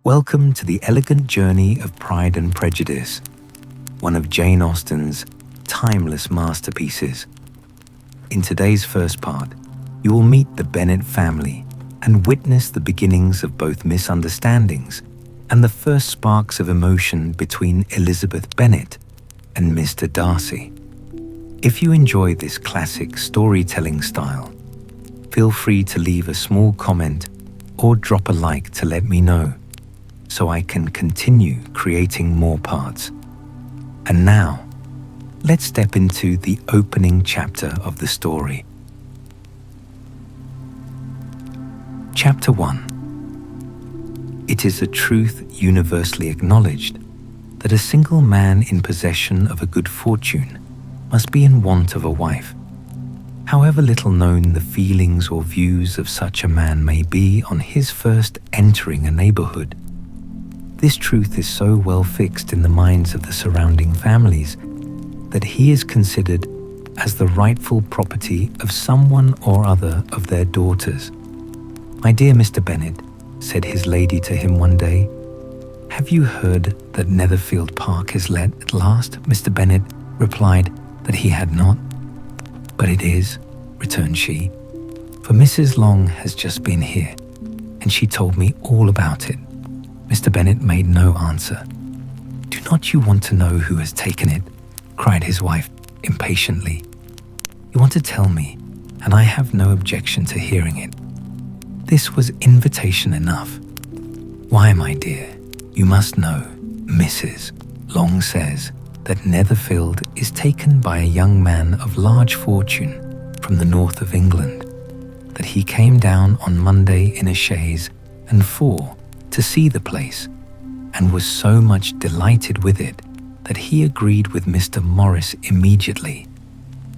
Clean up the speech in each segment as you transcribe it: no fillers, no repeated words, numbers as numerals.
Welcome to the elegant journey of Pride and Prejudice, one of Jane Austen's timeless masterpieces. In today's first part, you will meet the Bennet family and witness the beginnings of both misunderstandings and the first sparks of emotion between Elizabeth Bennet and Mr. Darcy. If you enjoy this classic storytelling style, feel free to leave a small comment or drop a like to let me know, so I can continue creating more parts. And now, let's step into the opening chapter of the story. Chapter 1. It is a truth universally acknowledged that a single man in possession of a good fortune must be in want of a wife. However little known the feelings or views of such a man may be on his first entering a neighborhood, this truth is so well fixed in the minds of the surrounding families that he is considered as the rightful property of someone or other of their daughters. "My dear Mr. Bennet," said his lady to him one day, "have you heard that Netherfield Park is let at last?" Mr. Bennet replied that he had not. "But it is," returned she, "for Mrs. Long has just been here, and she told me all about it." Mr. Bennet made no answer. "Do not you want to know who has taken it?" cried his wife impatiently. "You want to tell me, and I have no objection to hearing it." This was invitation enough. "Why, my dear, you must know, Mrs. Long says that Netherfield is taken by a young man of large fortune from the north of England, that he came down on Monday in a chaise and four to see the place, and was so much delighted with it that he agreed with Mr. Morris immediately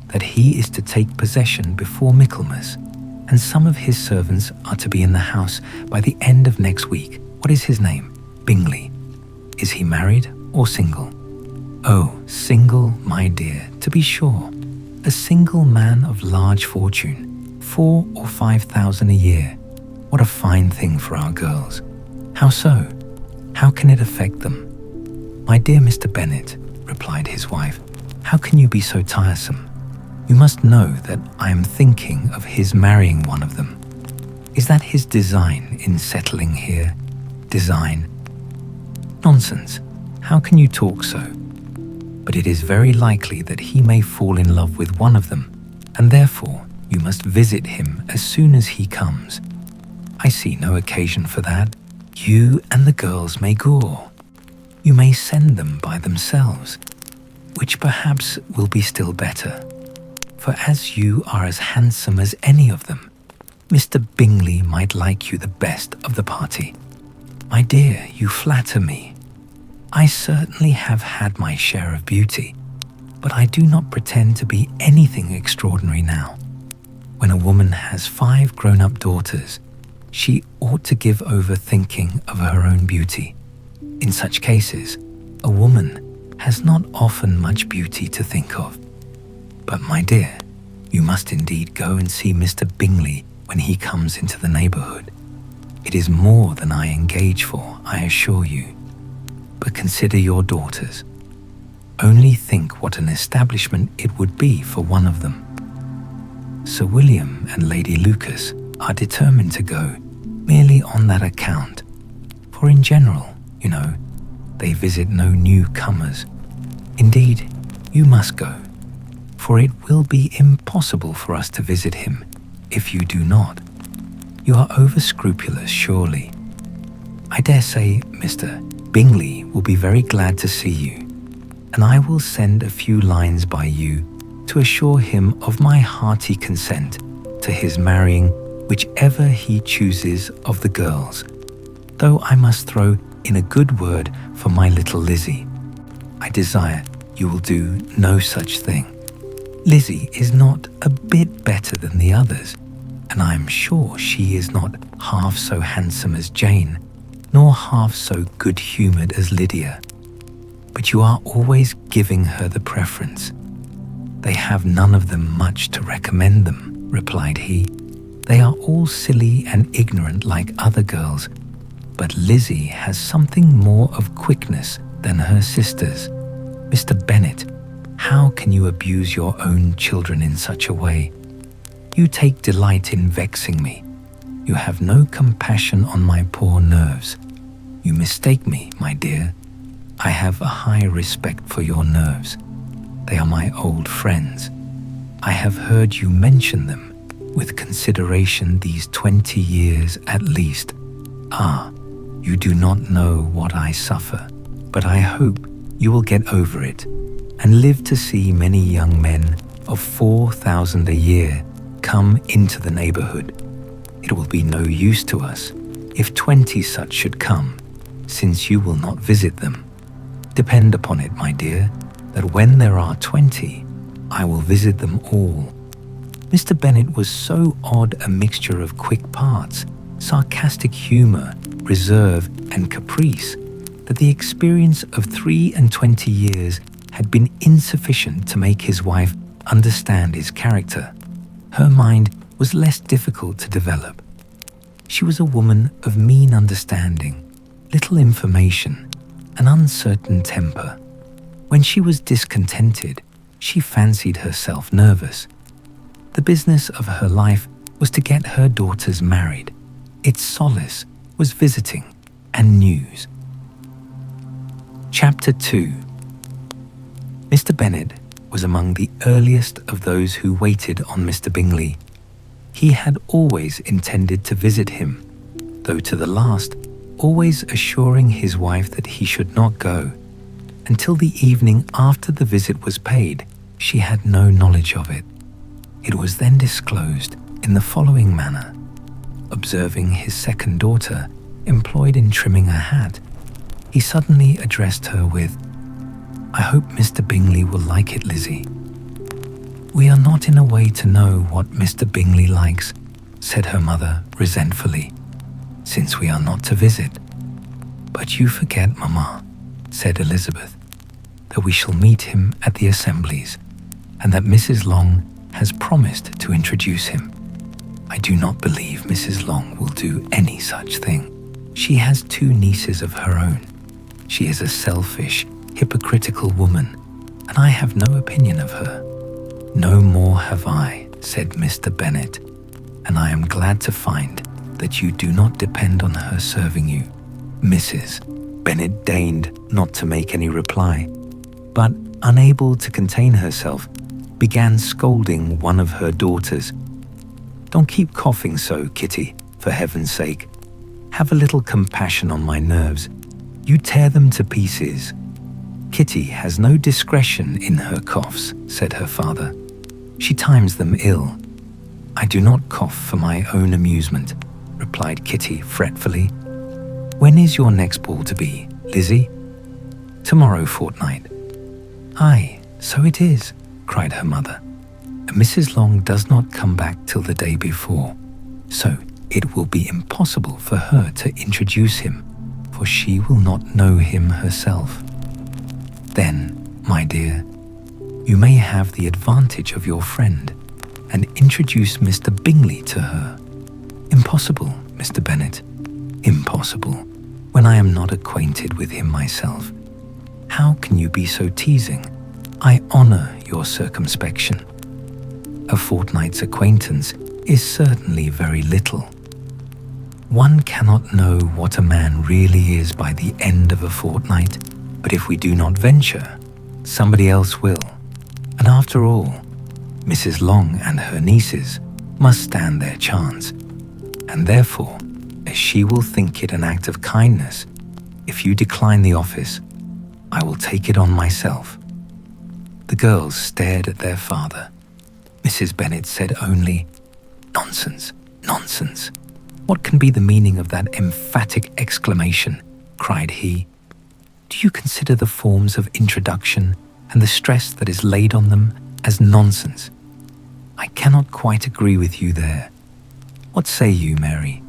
that he is to take possession before Michaelmas, and some of his servants are to be in the house by the end of next week. What is his name? Bingley. Is he married or single? Oh, single, my dear, to be sure. A single man of large fortune, 4,000 or 5,000 a year. What a fine thing for our girls. How so? How can it affect them? "My dear Mr. Bennet," replied his wife, "how can you be so tiresome? You must know that I am thinking of his marrying one of them. Is that his design in settling here? Design? Nonsense. How can you talk so? But it is very likely that he may fall in love with one of them, and therefore you must visit him as soon as he comes. I see no occasion for that. You and the girls may go. You may send them by themselves, which perhaps will be still better. For as you are as handsome as any of them, Mr. Bingley might like you the best of the party." "My dear, you flatter me. I certainly have had my share of beauty, but I do not pretend to be anything extraordinary now. When a woman has 5 grown-up daughters, she ought to give over thinking of her own beauty. In such cases, a woman has not often much beauty to think of. But my dear, you must indeed go and see Mr. Bingley when he comes into the neighborhood. It is more than I engage for, I assure you. But consider your daughters. Only think what an establishment it would be for one of them. Sir William and Lady Lucas are determined to go merely on that account, for in general, you know, they visit no newcomers. Indeed, you must go, for it will be impossible for us to visit him if you do not. You are over-scrupulous, surely. I dare say Mr. Bingley will be very glad to see you, and I will send a few lines by you to assure him of my hearty consent to his marrying whichever he chooses of the girls, though I must throw in a good word for my little Lizzie. I desire you will do no such thing. Lizzie is not a bit better than the others, and I am sure she is not half so handsome as Jane, nor half so good-humoured as Lydia. But you are always giving her the preference. They have none of them much to recommend them," replied he. "They are all silly and ignorant like other girls, But Lizzie has something more of quickness than her sisters. Mr. Bennet, how can you abuse your own children in such a way? You take delight in vexing me. You have no compassion on my poor nerves. You mistake me, my dear. I have a high respect for your nerves. They are my old friends. I have heard you mention them with consideration these 20 years at least. Ah, you do not know what I suffer, but I hope you will get over it and live to see many young men of 4,000 a year come into the neighborhood. It will be no use to us if 20 such should come, since you will not visit them. Depend upon it, my dear, that when there are 20, I will visit them all. Mr. Bennet was so odd a mixture of quick parts, sarcastic humor, reserve, and caprice, that the experience of 23 years had been insufficient to make his wife understand his character. Her mind was less difficult to develop. She was a woman of mean understanding, little information, an uncertain temper. When she was discontented, she fancied herself nervous. The business of her life was to get her daughters married. Its solace was visiting and news. Chapter 2. Mr. Bennet was among the earliest of those who waited on Mr. Bingley. He had always intended to visit him, though to the last always assuring his wife that he should not go. Until the evening after the visit was paid, she had no knowledge of it. It was then disclosed in the following manner. Observing his second daughter employed in trimming a hat, he suddenly addressed her with, "I hope Mr. Bingley will like it, Lizzie." "We are not in a way to know what Mr. Bingley likes," said her mother resentfully, "since we are not to visit." "But you forget, Mamma," said Elizabeth, "that we shall meet him at the assemblies, and that Mrs. Long has promised to introduce him. I do not believe Mrs. Long will do any such thing. She has 2 nieces of her own. She is a selfish, hypocritical woman, and I have no opinion of her." "No more have I," said Mr. Bennet, "and I am glad to find that you do not depend on her serving you." Mrs. Bennet deigned not to make any reply, but, unable to contain herself, began scolding one of her daughters. "Don't keep coughing so, Kitty, for heaven's sake. Have a little compassion on my nerves. You tear them to pieces." "Kitty has no discretion in her coughs," said her father. "She times them ill." "I do not cough for my own amusement," replied Kitty fretfully. "When is your next ball to be, Lizzie?" "Tomorrow fortnight." "Aye, so it is," cried her mother. "Mrs. Long does not come back till the day before, so it will be impossible for her to introduce him, for she will not know him herself." "Then, my dear, you may have the advantage of your friend and introduce Mr. Bingley to her." "Impossible, Mr. Bennet, impossible, when I am not acquainted with him myself. How can you be so teasing? I honor your circumspection. A fortnight's acquaintance is certainly very little. One cannot know what a man really is by the end of a fortnight, but if we do not venture, somebody else will. And after all, Mrs. Long and her nieces must stand their chance, and therefore, as she will think it an act of kindness, if you decline the office, I will take it on myself." The girls stared at their father. Mrs. Bennet said only, "Nonsense, nonsense. What can be the meaning of that emphatic exclamation?" cried he. "Do you consider the forms of introduction and the stress that is laid on them as nonsense? I cannot quite agree with you there. What say you, Mary?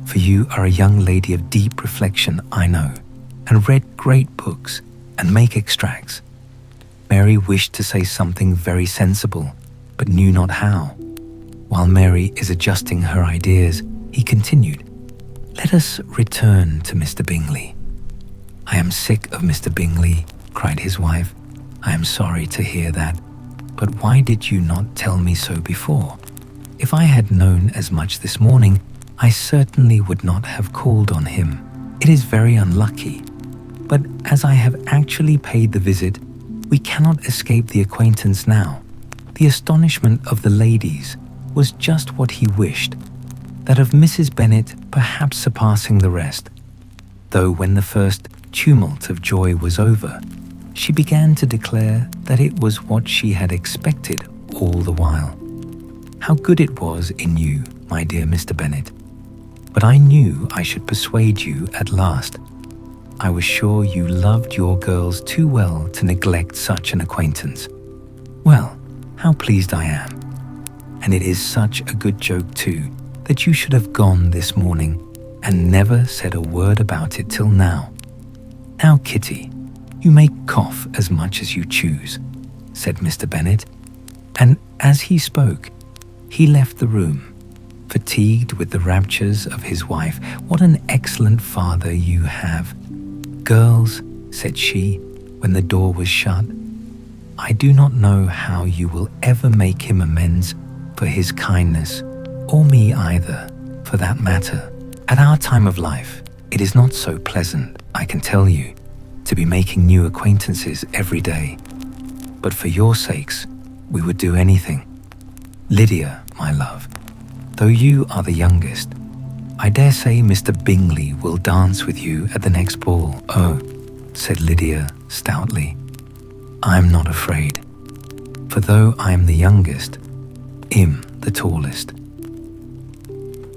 For you are a young lady of deep reflection, I know, and read great books and make extracts." Mary wished to say something very sensible, but knew not how. While Mary is adjusting her ideas, he continued, Let us return to Mr. Bingley. I am sick of Mr. Bingley, cried his wife. I am sorry to hear that, but why did you not tell me so before? If I had known as much this morning, I certainly would not have called on him. It is very unlucky, but as I have actually paid the visit, we cannot escape the acquaintance now. The astonishment of the ladies was just what he wished, that of Mrs. Bennet perhaps surpassing the rest, though when the first tumult of joy was over, she began to declare that it was what she had expected all the while. How good it was in you, my dear Mr. Bennet. But I knew I should persuade you at last. I was sure you loved your girls too well to neglect such an acquaintance. Well, how pleased I am. And it is such a good joke too, that you should have gone this morning and never said a word about it till now. Now, Kitty, you may cough as much as you choose, said Mr. Bennet, and as he spoke, he left the room, fatigued with the raptures of his wife. What an excellent father you have. Girls, said she, when the door was shut, I do not know how you will ever make him amends for his kindness, or me either, for that matter. At our time of life, it is not so pleasant, I can tell you, to be making new acquaintances every day. But for your sakes, we would do anything. Lydia, my love, though you are the youngest, I dare say Mr. Bingley will dance with you at the next ball. Oh, said Lydia stoutly, I am not afraid, for though I am the youngest, I'm the tallest.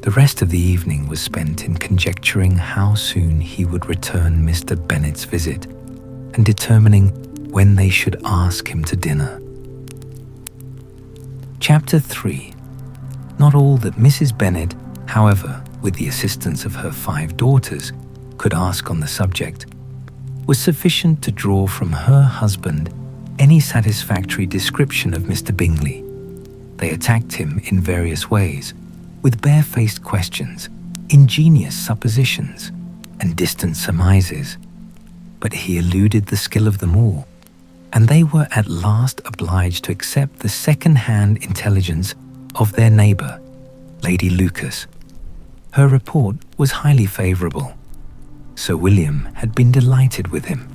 The rest of the evening was spent in conjecturing how soon he would return Mr. Bennet's visit and determining when they should ask him to dinner. Chapter 3. Not all that Mrs. Bennet, however, with the assistance of her 5 daughters, could ask on the subject, was sufficient to draw from her husband any satisfactory description of Mr. Bingley. They attacked him in various ways, with barefaced questions, ingenious suppositions, and distant surmises, but he eluded the skill of them all, and they were at last obliged to accept the second-hand intelligence of their neighbour, Lady Lucas. Her report was highly favourable. Sir William had been delighted with him.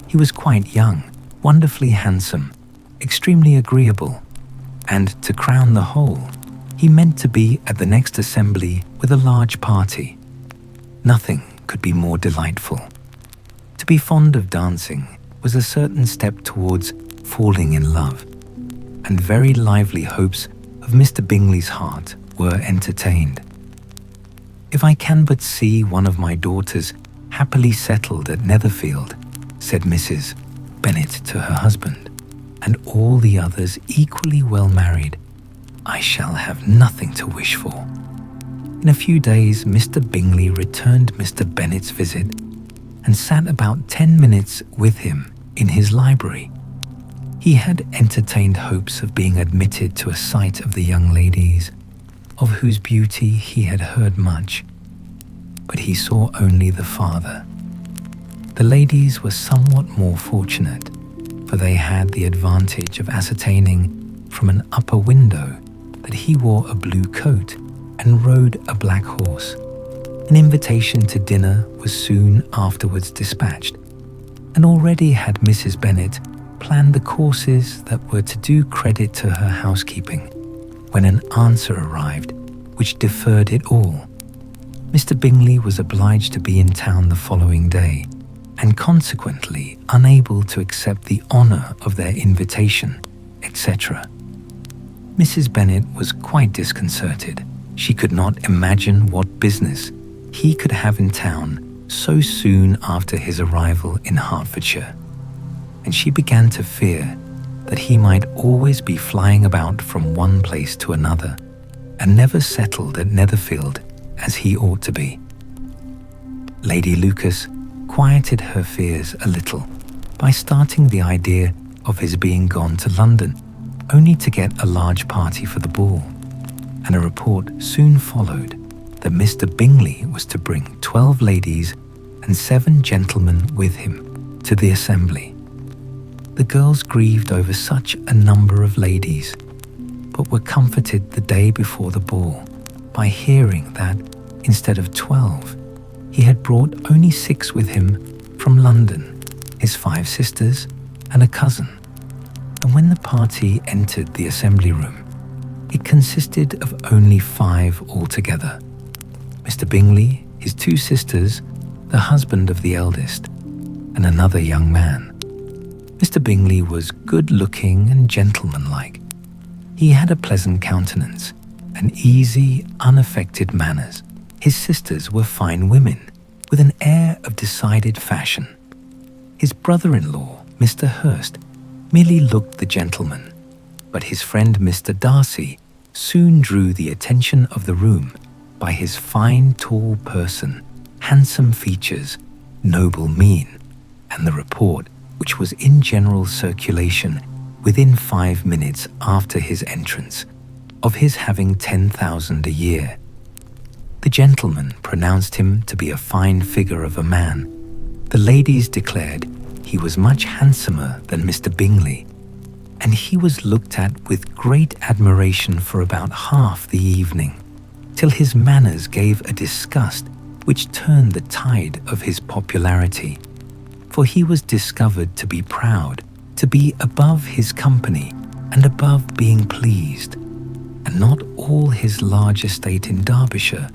He was quite young, wonderfully handsome, extremely agreeable, and to crown the whole, he meant to be at the next assembly with a large party. Nothing could be more delightful. To be fond of dancing was a certain step towards falling in love, and very lively hopes of Mr. Bingley's heart were entertained. If I can but see one of my daughters happily settled at Netherfield, said Mrs. Bennet to her husband, and all the others equally well married, I shall have nothing to wish for. In a few days, Mr. Bingley returned Mr. Bennet's visit and sat about 10 minutes with him in his library. He had entertained hopes of being admitted to a sight of the young ladies, of whose beauty he had heard much, but he saw only the father. The ladies were somewhat more fortunate, for they had the advantage of ascertaining from an upper window that he wore a blue coat and rode a black horse. An invitation to dinner was soon afterwards dispatched, and already had Mrs. Bennet planned the courses that were to do credit to her housekeeping, when an answer arrived which deferred it all. Mr. Bingley was obliged to be in town the following day, and consequently unable to accept the honour of their invitation, etc. Mrs. Bennet was quite disconcerted. She could not imagine what business he could have in town so soon after his arrival in Hertfordshire, and she began to fear that he might always be flying about from one place to another, and never settled at Netherfield as he ought to be. Lady Lucas quieted her fears a little by starting the idea of his being gone to London, only to get a large party for the ball, and a report soon followed that Mr. Bingley was to bring 12 ladies and 7 gentlemen with him to the assembly. The girls grieved over such a number of ladies, but were comforted the day before the ball by hearing that, instead of 12, he had brought only 6 with him from London, his 5 sisters and a cousin. And when the party entered the assembly room, it consisted of only 5 altogether: Mr. Bingley, his 2 sisters, the husband of the eldest, and another young man. Mr. Bingley was good-looking and gentlemanlike. He had a pleasant countenance and easy, unaffected manners. His sisters were fine women, with an air of decided fashion. His brother-in-law, Mr. Hurst, merely looked the gentleman, but his friend Mr. Darcy soon drew the attention of the room by his fine tall person, handsome features, noble mien, and the report which was in general circulation within 5 minutes after his entrance of his having 10,000 a year. The gentleman pronounced him to be a fine figure of a man. The ladies declared he was much handsomer than Mr. Bingley, and he was looked at with great admiration for about half the evening, till his manners gave a disgust which turned the tide of his popularity, for he was discovered to be proud, to be above his company and above being pleased, and not all his large estate in Derbyshire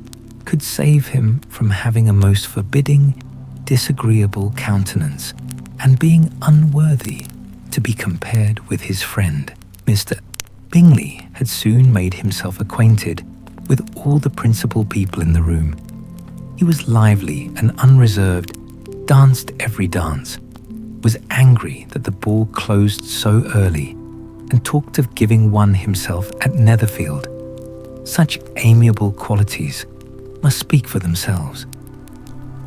could save him from having a most forbidding, disagreeable countenance, and being unworthy to be compared with his friend. Mr. Bingley had soon made himself acquainted with all the principal people in the room. He was lively and unreserved, danced every dance, was angry that the ball closed so early, and talked of giving one himself at Netherfield. Such amiable qualities must speak for themselves.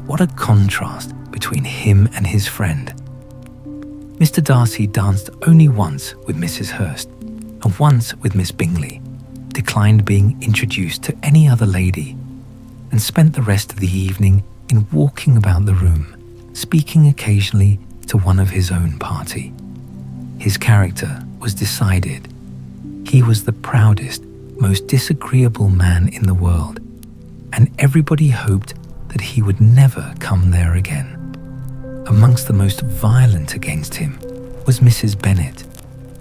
What a contrast between him and his friend. Mr. Darcy danced only once with Mrs. Hurst, and once with Miss Bingley, declined being introduced to any other lady, and spent the rest of the evening in walking about the room, speaking occasionally to one of his own party. His character was decided. He was the proudest, most disagreeable man in the world, and everybody hoped that he would never come there again. Amongst the most violent against him was Mrs. Bennet,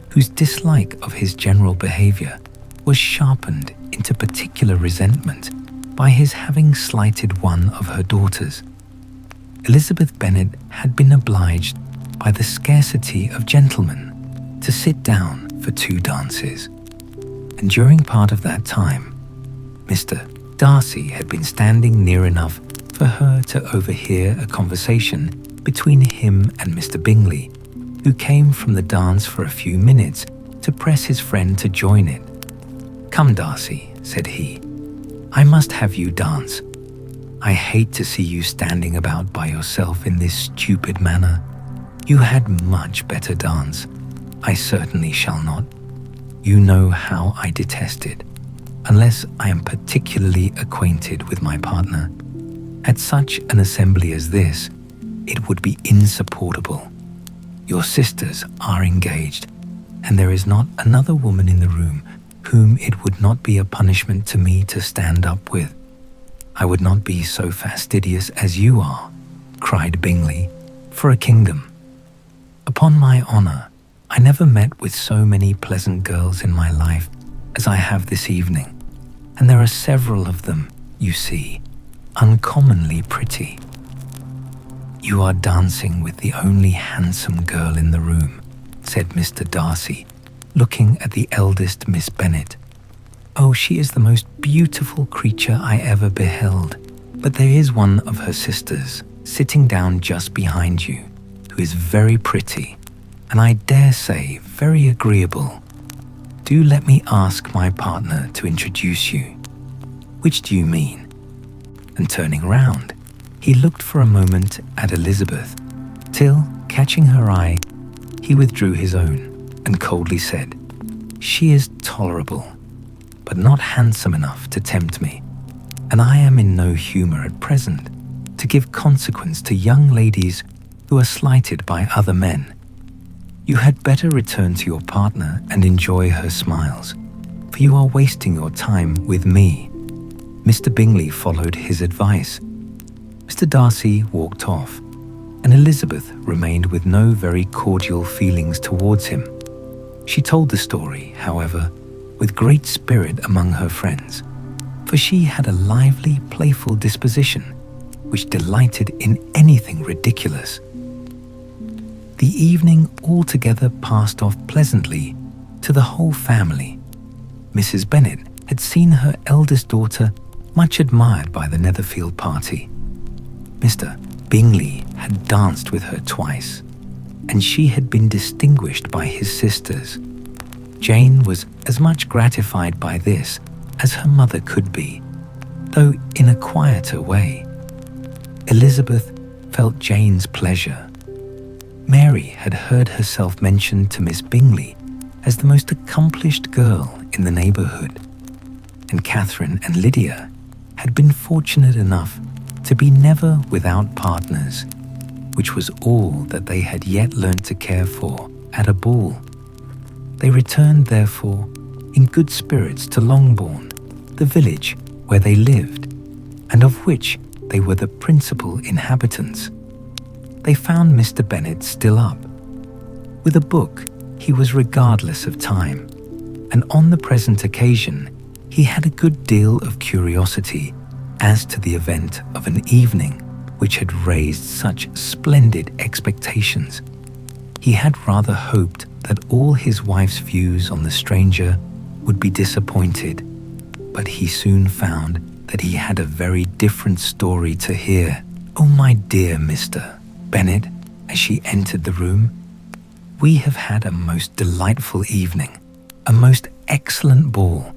whose dislike of his general behaviour was sharpened into particular resentment by his having slighted one of her daughters. Elizabeth Bennet had been obliged by the scarcity of gentlemen to sit down for 2 dances, and during part of that time, Mr. Darcy had been standing near enough for her to overhear a conversation between him and Mr. Bingley, who came from the dance for a few minutes to press his friend to join it. "Come, Darcy," said he, "I must have you dance. I hate to see you standing about by yourself in this stupid manner. You had much better dance. I certainly shall not. You know how I detest it, unless I am particularly acquainted with my partner. At such an assembly as this, it would be insupportable. Your sisters are engaged, and there is not another woman in the room whom it would not be a punishment to me to stand up with. I would not be so fastidious as you are," cried Bingley, "for a kingdom. Upon my honour, I never met with so many pleasant girls in my life as I have this evening, and there are several of them, you see, uncommonly pretty." "You are dancing with the only handsome girl in the room," said Mr. Darcy, looking at the eldest Miss Bennet. "Oh, she is the most beautiful creature I ever beheld, but there is one of her sisters sitting down just behind you, who is very pretty, and I dare say very agreeable. Do let me ask my partner to introduce you. Which do you mean?" And turning round, he looked for a moment at Elizabeth, till, catching her eye, he withdrew his own and coldly said, "She is tolerable, but not handsome enough to tempt me. and I am in no humour at present to give consequence to young ladies who are slighted by other men. You had better return to your partner and enjoy her smiles, for you are wasting your time with me." Mr. Bingley followed his advice. Mr. Darcy walked off, and Elizabeth remained with no very cordial feelings towards him. She told the story, however, with great spirit among her friends, for she had a lively, playful disposition, which delighted in anything ridiculous. The evening altogether passed off pleasantly to the whole family. Mrs. Bennet had seen her eldest daughter much admired by the Netherfield party. Mr. Bingley had danced with her twice, and she had been distinguished by his sisters. Jane was as much gratified by this as her mother could be, though in a quieter way. Elizabeth felt Jane's pleasure. Mary had heard herself mentioned to Miss Bingley as the most accomplished girl in the neighbourhood, and Catherine and Lydia had been fortunate enough to be never without partners, which was all that they had yet learnt to care for at a ball. They returned, therefore, in good spirits to Longbourn, the village where they lived, and of which they were the principal inhabitants. They found Mr. Bennet still up. With a book, he was regardless of time, and on the present occasion, he had a good deal of curiosity as to the event of an evening which had raised such splendid expectations. He had rather hoped that all his wife's views on the stranger would be disappointed, but he soon found that he had a very different story to hear. "Oh, my dear Mr. Bennet," as she entered the room, "we have had a most delightful evening, a most excellent ball.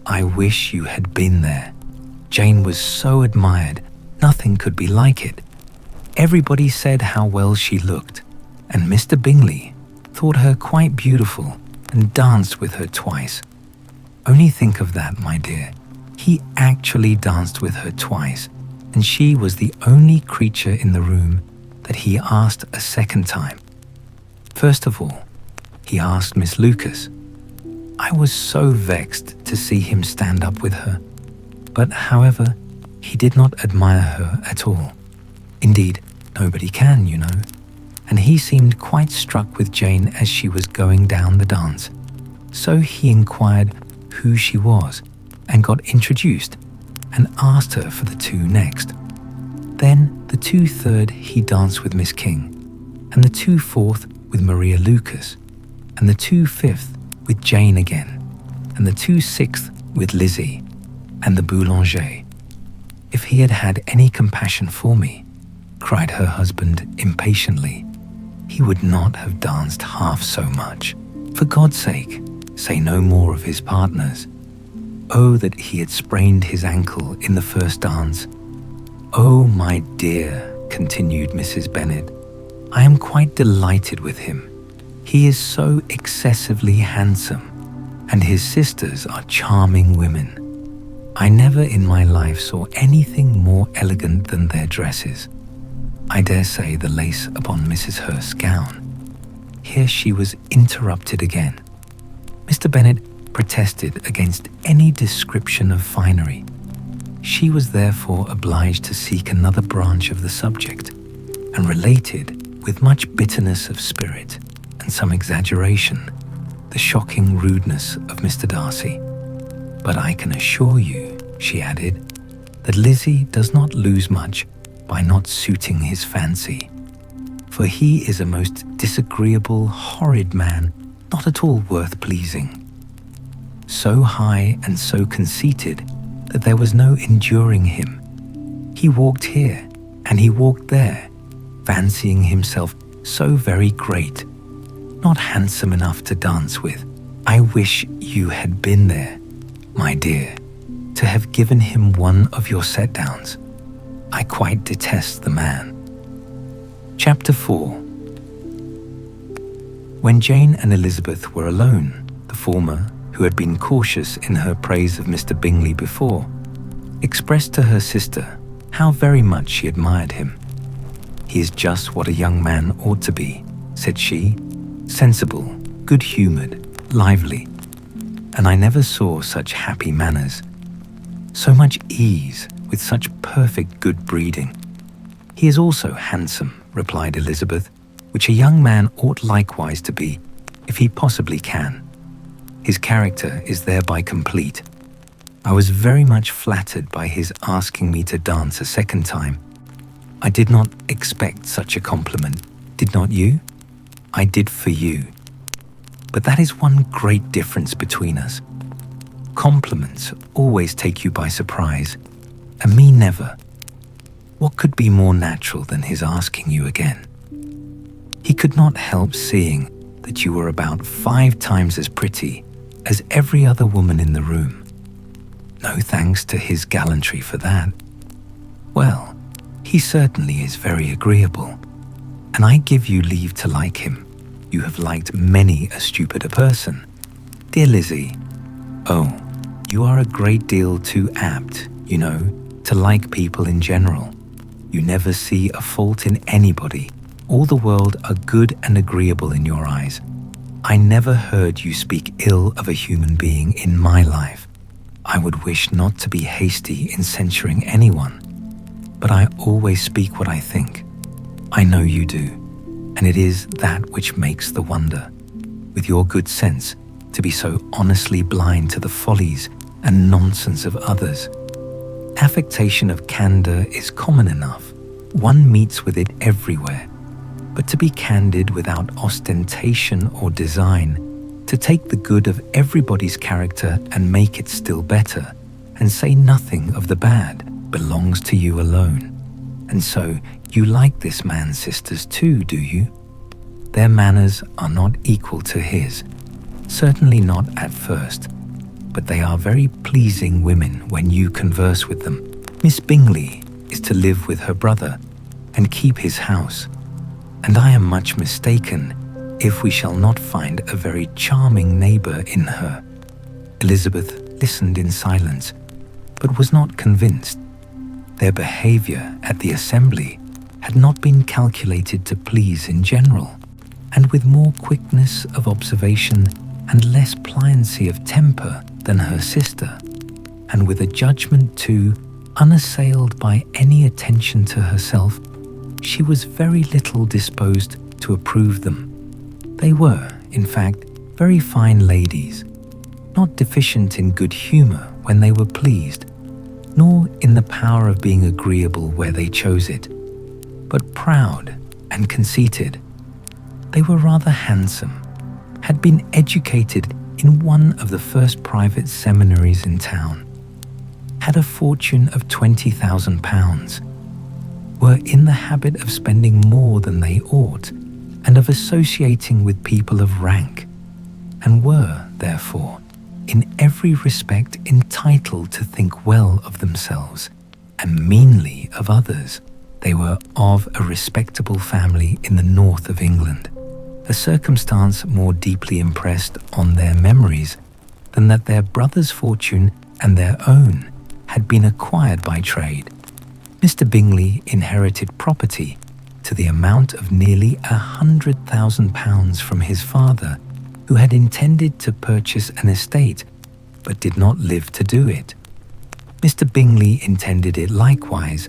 I wish you had been there. Jane was so admired, nothing could be like it. Everybody said how well she looked, and Mr. Bingley thought her quite beautiful and danced with her twice. Only think of that, my dear. He actually danced with her twice, and she was the only creature in the room that he asked a second time. First of all, he asked Miss Lucas. I was so vexed to see him stand up with her, but however, he did not admire her at all. Indeed, nobody can, you know, and he seemed quite struck with Jane as she was going down the dance. So he inquired who she was and got introduced and asked her for the two next. Then the 2/3 he danced with Miss King, and the 2/4 with Maria Lucas, and the 2/5 with Jane again, and the 2/6 with Lizzie, and the Boulanger. If he had had any compassion for me, cried her husband impatiently, he would not have danced half so much. For God's sake, say no more of his partners. Oh, that he had sprained his ankle in the first dance. Oh, my dear, continued Mrs. Bennet, I am quite delighted with him. He is so excessively handsome, and his sisters are charming women. I never in my life saw anything more elegant than their dresses. I dare say the lace upon Mrs. Hurst's gown. Here she was interrupted again. Mr. Bennet protested against any description of finery. She was therefore obliged to seek another branch of the subject, and related, with much bitterness of spirit and some exaggeration, the shocking rudeness of Mr. Darcy. But I can assure you, she added, that Lizzie does not lose much by not suiting his fancy, for he is a most disagreeable, horrid man, not at all worth pleasing. So high and so conceited that there was no enduring him. He walked here and he walked there, fancying himself so very great, not handsome enough to dance with. I wish you had been there, my dear, to have given him one of your set-downs. I quite detest the man. Chapter 4. When Jane and Elizabeth were alone, the former, who had been cautious in her praise of Mr. Bingley before, expressed to her sister how very much she admired him. "He is just what a young man ought to be," said she, "sensible, good-humoured, lively, and I never saw such happy manners, so much ease, with such perfect good breeding." "He is also handsome," replied Elizabeth, "which a young man ought likewise to be, if he possibly can. His character is thereby complete. I was very much flattered by his asking me to dance a second time. I did not expect such a compliment, did not you? I did for you. But that is one great difference between us. Compliments always take you by surprise, and me never. What could be more natural than his asking you again? He could not help seeing that you were about 5 times as pretty as every other woman in the room. No thanks to his gallantry for that. Well, he certainly is very agreeable, and I give you leave to like him. You have liked many a stupider person. Dear Lizzie, oh, you are a great deal too apt, you know, to like people in general. You never see a fault in anybody. All the world are good and agreeable in your eyes. I never heard you speak ill of a human being in my life. I would wish not to be hasty in censuring anyone, but I always speak what I think. I know you do, and it is that which makes the wonder, with your good sense, to be so honestly blind to the follies and nonsense of others. Affectation of candour is common enough. One meets with it everywhere. But to be candid without ostentation or design, to take the good of everybody's character and make it still better, and say nothing of the bad, belongs to you alone. And so you like this man's sisters too, do you? Their manners are not equal to his, certainly not at first, but they are very pleasing women when you converse with them. Miss Bingley is to live with her brother and keep his house, and I am much mistaken if we shall not find a very charming neighbour in her." Elizabeth listened in silence, but was not convinced. Their behaviour at the assembly had not been calculated to please in general, and with more quickness of observation and less pliancy of temper than her sister, and with a judgment too unassailed by any attention to herself, she was very little disposed to approve them. They were, in fact, very fine ladies, not deficient in good humour when they were pleased, nor in the power of being agreeable where they chose it, but proud and conceited. They were rather handsome, had been educated in one of the first private seminaries in town, had a fortune of £20,000, were in the habit of spending more than they ought, and of associating with people of rank, and were, therefore, in every respect entitled to think well of themselves, and meanly of others. They were of a respectable family in the north of England, a circumstance more deeply impressed on their memories than that their brother's fortune and their own had been acquired by trade. Mr. Bingley inherited property to the amount of nearly £100,000 from his father, who had intended to purchase an estate, but did not live to do it. Mr. Bingley intended it likewise,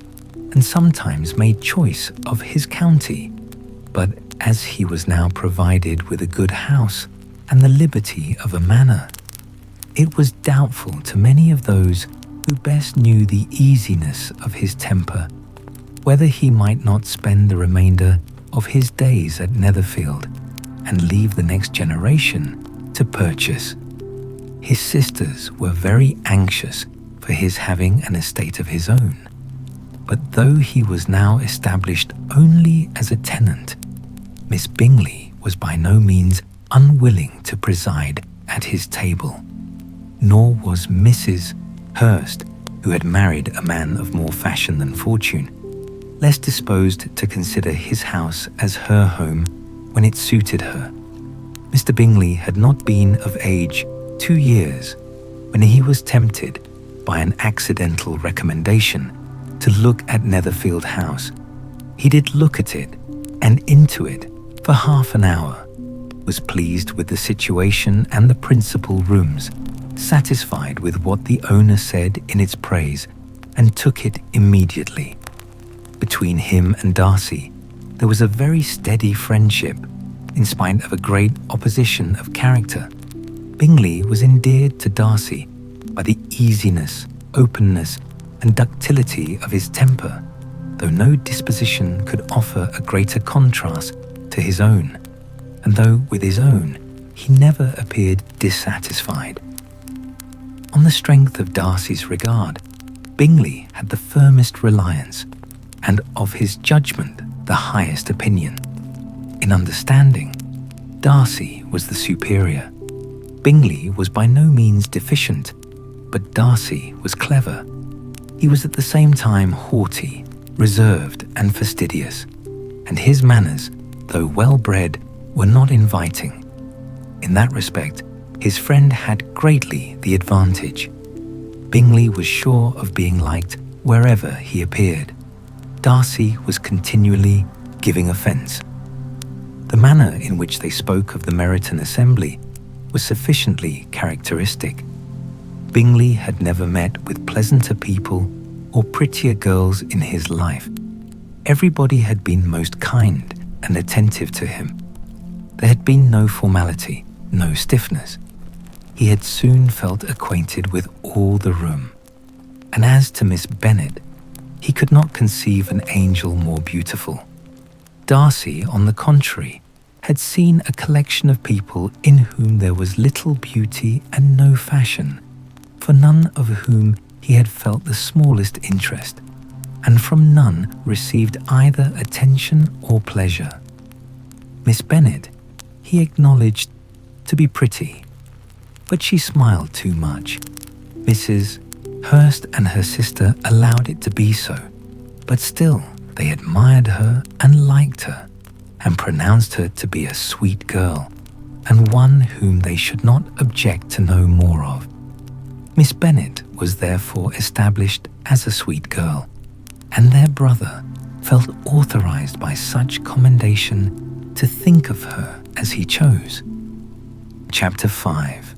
and sometimes made choice of his county, but as he was now provided with a good house and the liberty of a manor, it was doubtful to many of those who best knew the easiness of his temper, whether he might not spend the remainder of his days at Netherfield and leave the next generation to purchase. His sisters were very anxious for his having an estate of his own, but though he was now established only as a tenant, Miss Bingley was by no means unwilling to preside at his table, nor was Mrs. Hurst, who had married a man of more fashion than fortune, less disposed to consider his house as her home when it suited her. Mr. Bingley had not been of age 2 years when he was tempted, by an accidental recommendation, to look at Netherfield House. He did look at it and into it for half an hour, was pleased with the situation and the principal rooms, satisfied with what the owner said in its praise, and took it immediately. Between him and Darcy, there was a very steady friendship, in spite of a great opposition of character. Bingley was endeared to Darcy by the easiness, openness, and ductility of his temper, though no disposition could offer a greater contrast to his own, and though with his own he never appeared dissatisfied. On the strength of Darcy's regard, Bingley had the firmest reliance, and of his judgment the highest opinion. In understanding, Darcy was the superior. Bingley was by no means deficient, but Darcy was clever. He was at the same time haughty, reserved, and fastidious, and his manners, though well-bred, were not inviting. In that respect, his friend had greatly the advantage. Bingley was sure of being liked wherever he appeared. Darcy was continually giving offence. The manner in which they spoke of the Meryton Assembly was sufficiently characteristic. Bingley had never met with pleasanter people or prettier girls in his life. Everybody had been most kind and attentive to him. There had been no formality, no stiffness. He had soon felt acquainted with all the room. And as to Miss Bennet, he could not conceive an angel more beautiful. Darcy, on the contrary, had seen a collection of people in whom there was little beauty and no fashion, for none of whom he had felt the smallest interest, and from none received either attention or pleasure. Miss Bennet he acknowledged to be pretty, but she smiled too much. Mrs. Hurst and her sister allowed it to be so, but still they admired her and liked her, and pronounced her to be a sweet girl, and one whom they should not object to know more of. Miss Bennet was therefore established as a sweet girl, and their brother felt authorized by such commendation to think of her as he chose. Chapter 5.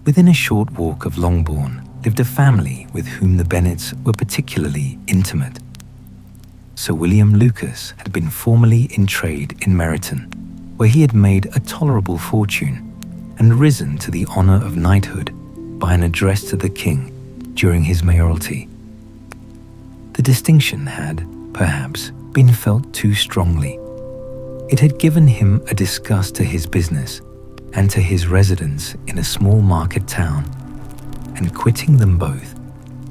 Within a short walk of Longbourn lived a family with whom the Bennets were particularly intimate. Sir William Lucas had been formerly in trade in Meryton, where he had made a tolerable fortune and risen to the honour of knighthood by an address to the king during his mayoralty. The distinction had, perhaps, been felt too strongly. It had given him a disgust to his business and to his residence in a small market town, and quitting them both,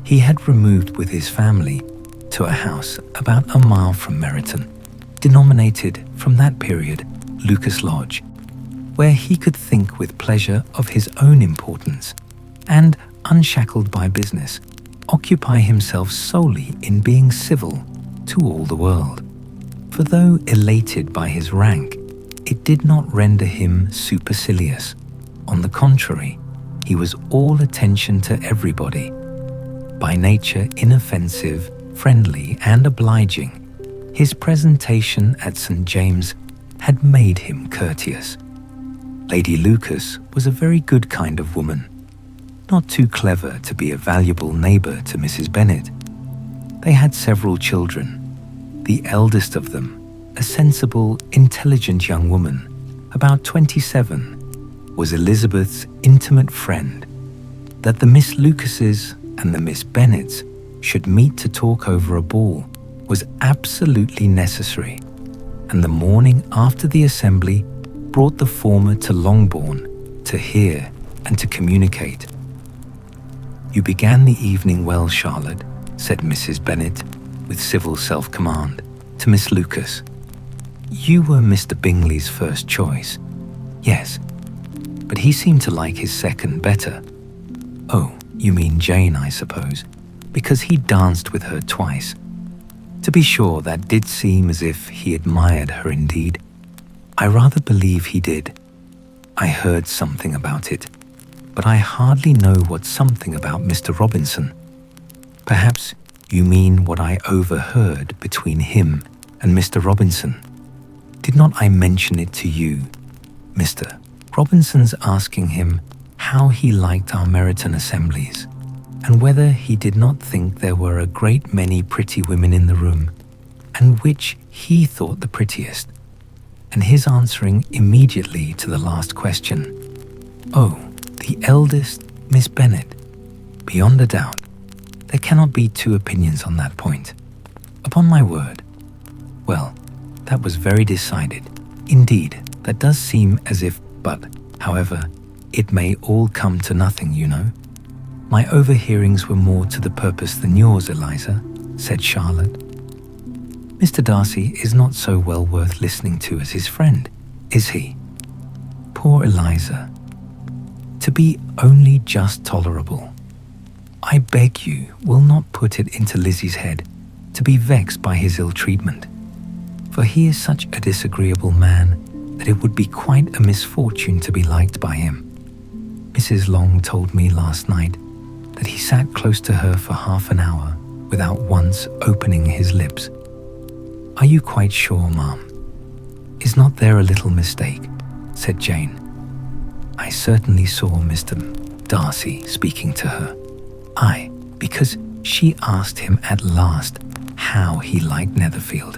he had removed with his family to a house about a mile from Meryton, denominated from that period Lucas Lodge, where he could think with pleasure of his own importance, and, unshackled by business, occupy himself solely in being civil to all the world. For though elated by his rank, it did not render him supercilious. On the contrary, he was all attention to everybody. By nature inoffensive, friendly, and obliging, his presentation at St. James had made him courteous. Lady Lucas was a very good kind of woman, not too clever to be a valuable neighbour to Mrs. Bennet. They had several children. The eldest of them, a sensible, intelligent young woman, about 27, was Elizabeth's intimate friend. That the Miss Lucases and the Miss Bennets should meet to talk over a ball was absolutely necessary, and the morning after the assembly brought the former to Longbourn to hear and to communicate. "You began the evening well, Charlotte," said Mrs. Bennet, with civil self-command, to Miss Lucas. "You were Mr. Bingley's first choice." "Yes, but he seemed to like his second better." "Oh, you mean Jane, I suppose, because he danced with her twice." "To be sure, that did seem as if he admired her indeed." "I rather believe he did. I heard something about it, but I hardly know what something about Mr. Robinson. Perhaps you mean what I overheard between him and Mr. Robinson. Did not I mention it to you? Mr. Robinson's asking him how he liked our Meryton assemblies, and whether he did not think there were a great many pretty women in the room, and which he thought the prettiest, and his answering immediately to the last question, "Oh, the eldest Miss Bennet, beyond a doubt. There cannot be two opinions on that point. Upon my word." Well, that was very decided. Indeed, that does seem as if, but, however, it may all come to nothing, you know. My overhearings were more to the purpose than yours, Eliza, said Charlotte. Mr. Darcy is not so well worth listening to as his friend, is he? Poor Eliza. To be only just tolerable. I beg you will not put it into Lizzie's head to be vexed by his ill treatment, for he is such a disagreeable man that it would be quite a misfortune to be liked by him. Mrs. Long told me last night that he sat close to her for half an hour without once opening his lips. Are you quite sure, ma'am? Is not there a little mistake? Said Jane. I certainly saw Mr. Darcy speaking to her. Aye, because she asked him at last how he liked Netherfield,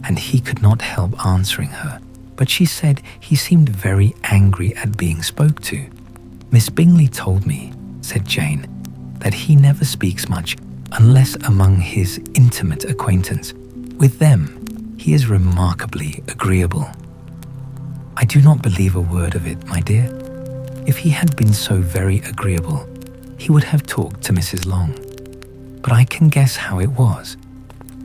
and he could not help answering her, but she said he seemed very angry at being spoke to. Miss Bingley told me, said Jane, that he never speaks much unless among his intimate acquaintance. With them, he is remarkably agreeable. I do not believe a word of it, my dear. If he had been so very agreeable, he would have talked to Mrs. Long. But I can guess how it was.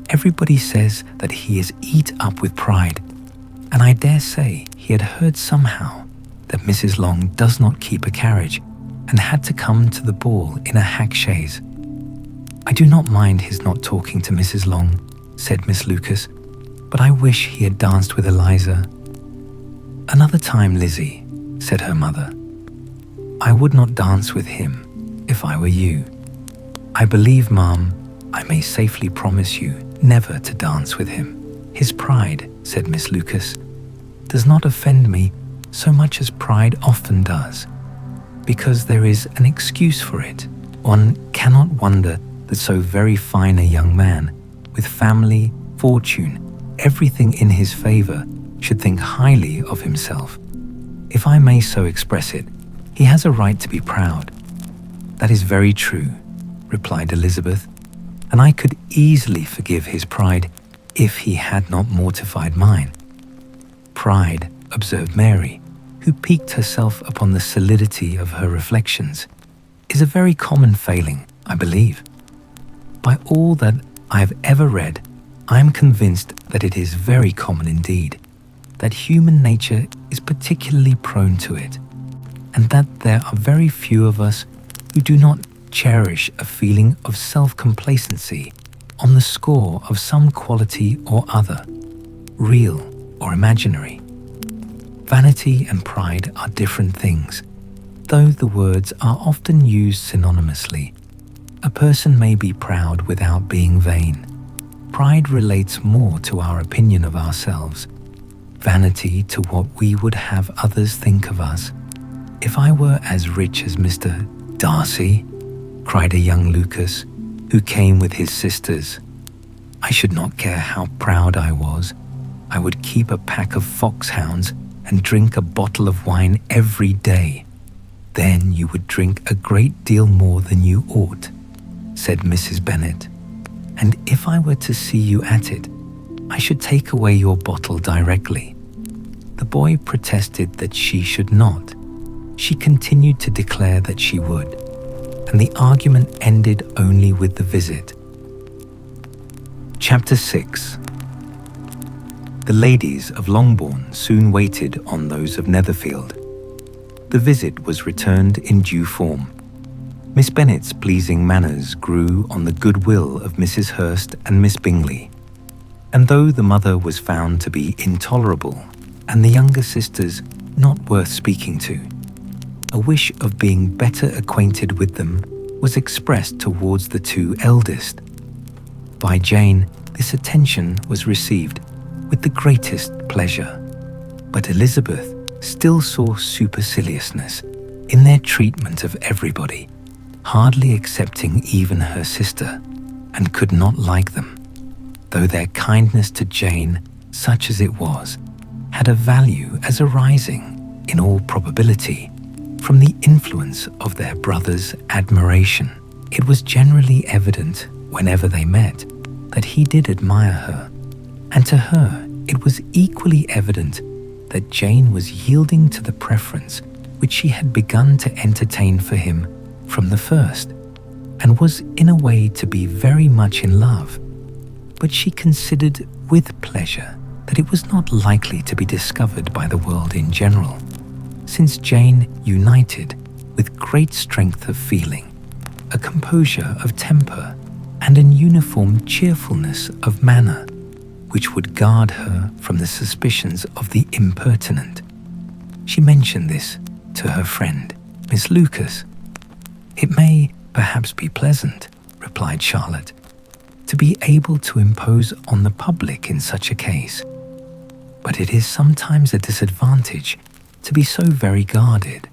Everybody says that he is eat up with pride, and I dare say he had heard somehow that Mrs. Long does not keep a carriage and had to come to the ball in a hack chaise. I do not mind his not talking to Mrs. Long, said Miss Lucas, but I wish he had danced with Eliza. Another time, Lizzie, said her mother. I would not dance with him if I were you. I believe, ma'am, I may safely promise you never to dance with him. His pride, said Miss Lucas, does not offend me so much as pride often does, because there is an excuse for it. One cannot wonder that so very fine a young man, with family, fortune, everything in his favour, should think highly of himself. If I may so express it, he has a right to be proud. That is very true, replied Elizabeth, and I could easily forgive his pride if he had not mortified mine. Pride, observed Mary, who piqued herself upon the solidity of her reflections, is a very common failing, I believe. By all that I have ever read, I am convinced that it is very common indeed, that human nature is particularly prone to it, and that there are very few of us who do not cherish a feeling of self-complacency on the score of some quality or other, real or imaginary. Vanity and pride are different things, though the words are often used synonymously. A person may be proud without being vain. Pride relates more to our opinion of ourselves, vanity to what we would have others think of us. If I were as rich as Mr. Darcy, cried a young Lucas, who came with his sisters, I should not care how proud I was. I would keep a pack of foxhounds and drink a bottle of wine every day. Then you would drink a great deal more than you ought, said Mrs. Bennet. And if I were to see you at it, I should take away your bottle directly. The boy protested that she should not. She continued to declare that she would, and the argument ended only with the visit. Chapter 6. The ladies of Longbourn soon waited on those of Netherfield. The visit was returned in due form. Miss Bennet's pleasing manners grew on the goodwill of Mrs. Hurst and Miss Bingley, and though the mother was found to be intolerable and the younger sisters not worth speaking to, A wish of being better acquainted with them was expressed towards the two eldest. By Jane, this attention was received with the greatest pleasure, but Elizabeth still saw superciliousness in their treatment of everybody, hardly accepting even her sister, and could not like them, though their kindness to Jane, such as it was, had a value as arising, in all probability, from the influence of their brother's admiration. It was generally evident, whenever they met, that he did admire her, and to her it was equally evident that Jane was yielding to the preference which she had begun to entertain for him from the first, and was in a way to be very much in love. But she considered with pleasure that it was not likely to be discovered by the world in general, since Jane united with great strength of feeling, a composure of temper, and an uniform cheerfulness of manner, which would guard her from the suspicions of the impertinent. She mentioned this to her friend, Miss Lucas. "It may perhaps be pleasant," replied Charlotte, "to be able to impose on the public in such a case, but it is sometimes a disadvantage to be so very guarded.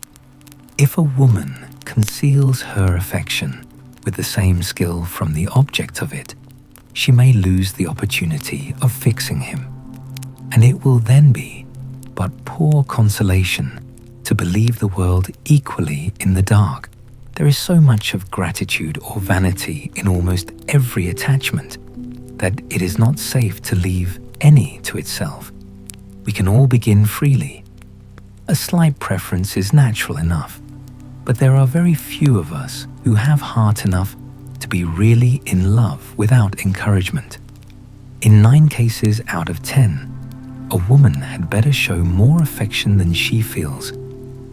If a woman conceals her affection with the same skill from the object of it, she may lose the opportunity of fixing him, and it will then be but poor consolation to believe the world equally in the dark. There is so much of gratitude or vanity in almost every attachment that it is not safe to leave any to itself. We can all begin freely. A slight preference is natural enough, but there are very few of us who have heart enough to be really in love without encouragement. In 9 cases out of 10, a woman had better show more affection than she feels.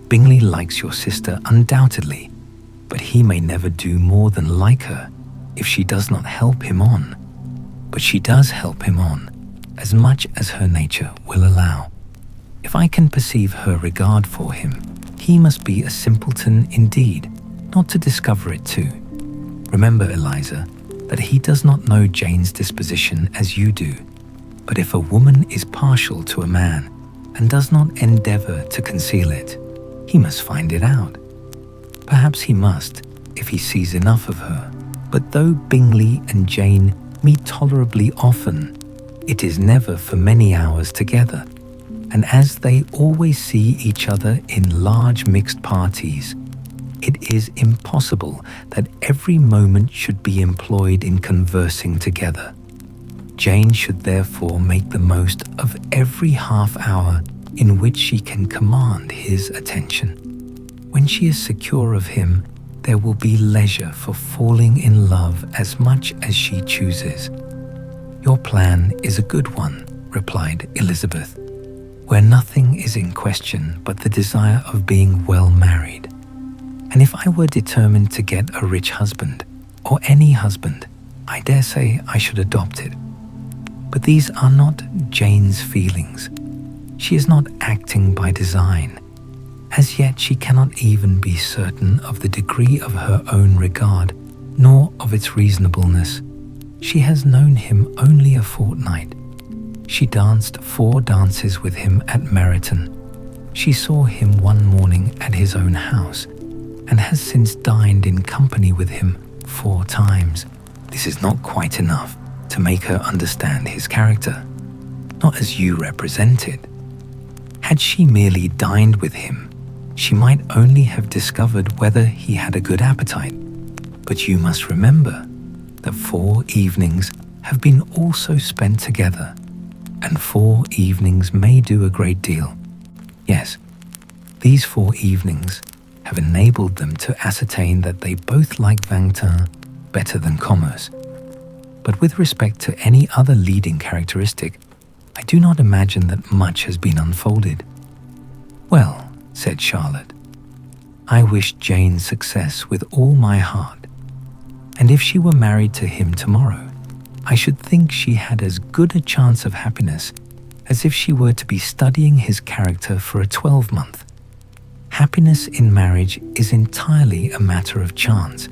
Bingley likes your sister undoubtedly, but he may never do more than like her if she does not help him on. But she does help him on, as much as her nature will allow. If I can perceive her regard for him, he must be a simpleton indeed, not to discover it too. Remember, Eliza, that he does not know Jane's disposition as you do. But if a woman is partial to a man and does not endeavor to conceal it, he must find it out. Perhaps he must, if he sees enough of her. But though Bingley and Jane meet tolerably often, it is never for many hours together, and as they always see each other in large mixed parties, it is impossible that every moment should be employed in conversing together. Jane should therefore make the most of every half-hour in which she can command his attention. When she is secure of him, there will be leisure for falling in love as much as she chooses. "Your plan is a good one," replied Elizabeth, "where nothing is in question but the desire of being well married. And if I were determined to get a rich husband, or any husband, I dare say I should adopt it. But these are not Jane's feelings. She is not acting by design. As yet she cannot even be certain of the degree of her own regard, nor of its reasonableness. She has known him only a fortnight. She danced 4 dances with him at Meryton. She saw him one morning at his own house, and has since dined in company with him 4 times. This is not quite enough to make her understand his character, not as you represent it. Had she merely dined with him, she might only have discovered whether he had a good appetite. But you must remember that 4 evenings have been also spent together, and 4 evenings may do a great deal. Yes, these 4 evenings have enabled them to ascertain that they both like Vingtin better than commerce. But with respect to any other leading characteristic, I do not imagine that much has been unfolded. "Well," said Charlotte, "I wish Jane success with all my heart, and if she were married to him tomorrow, I should think she had as good a chance of happiness as if she were to be studying his character for a 12-month. Happiness in marriage is entirely a matter of chance.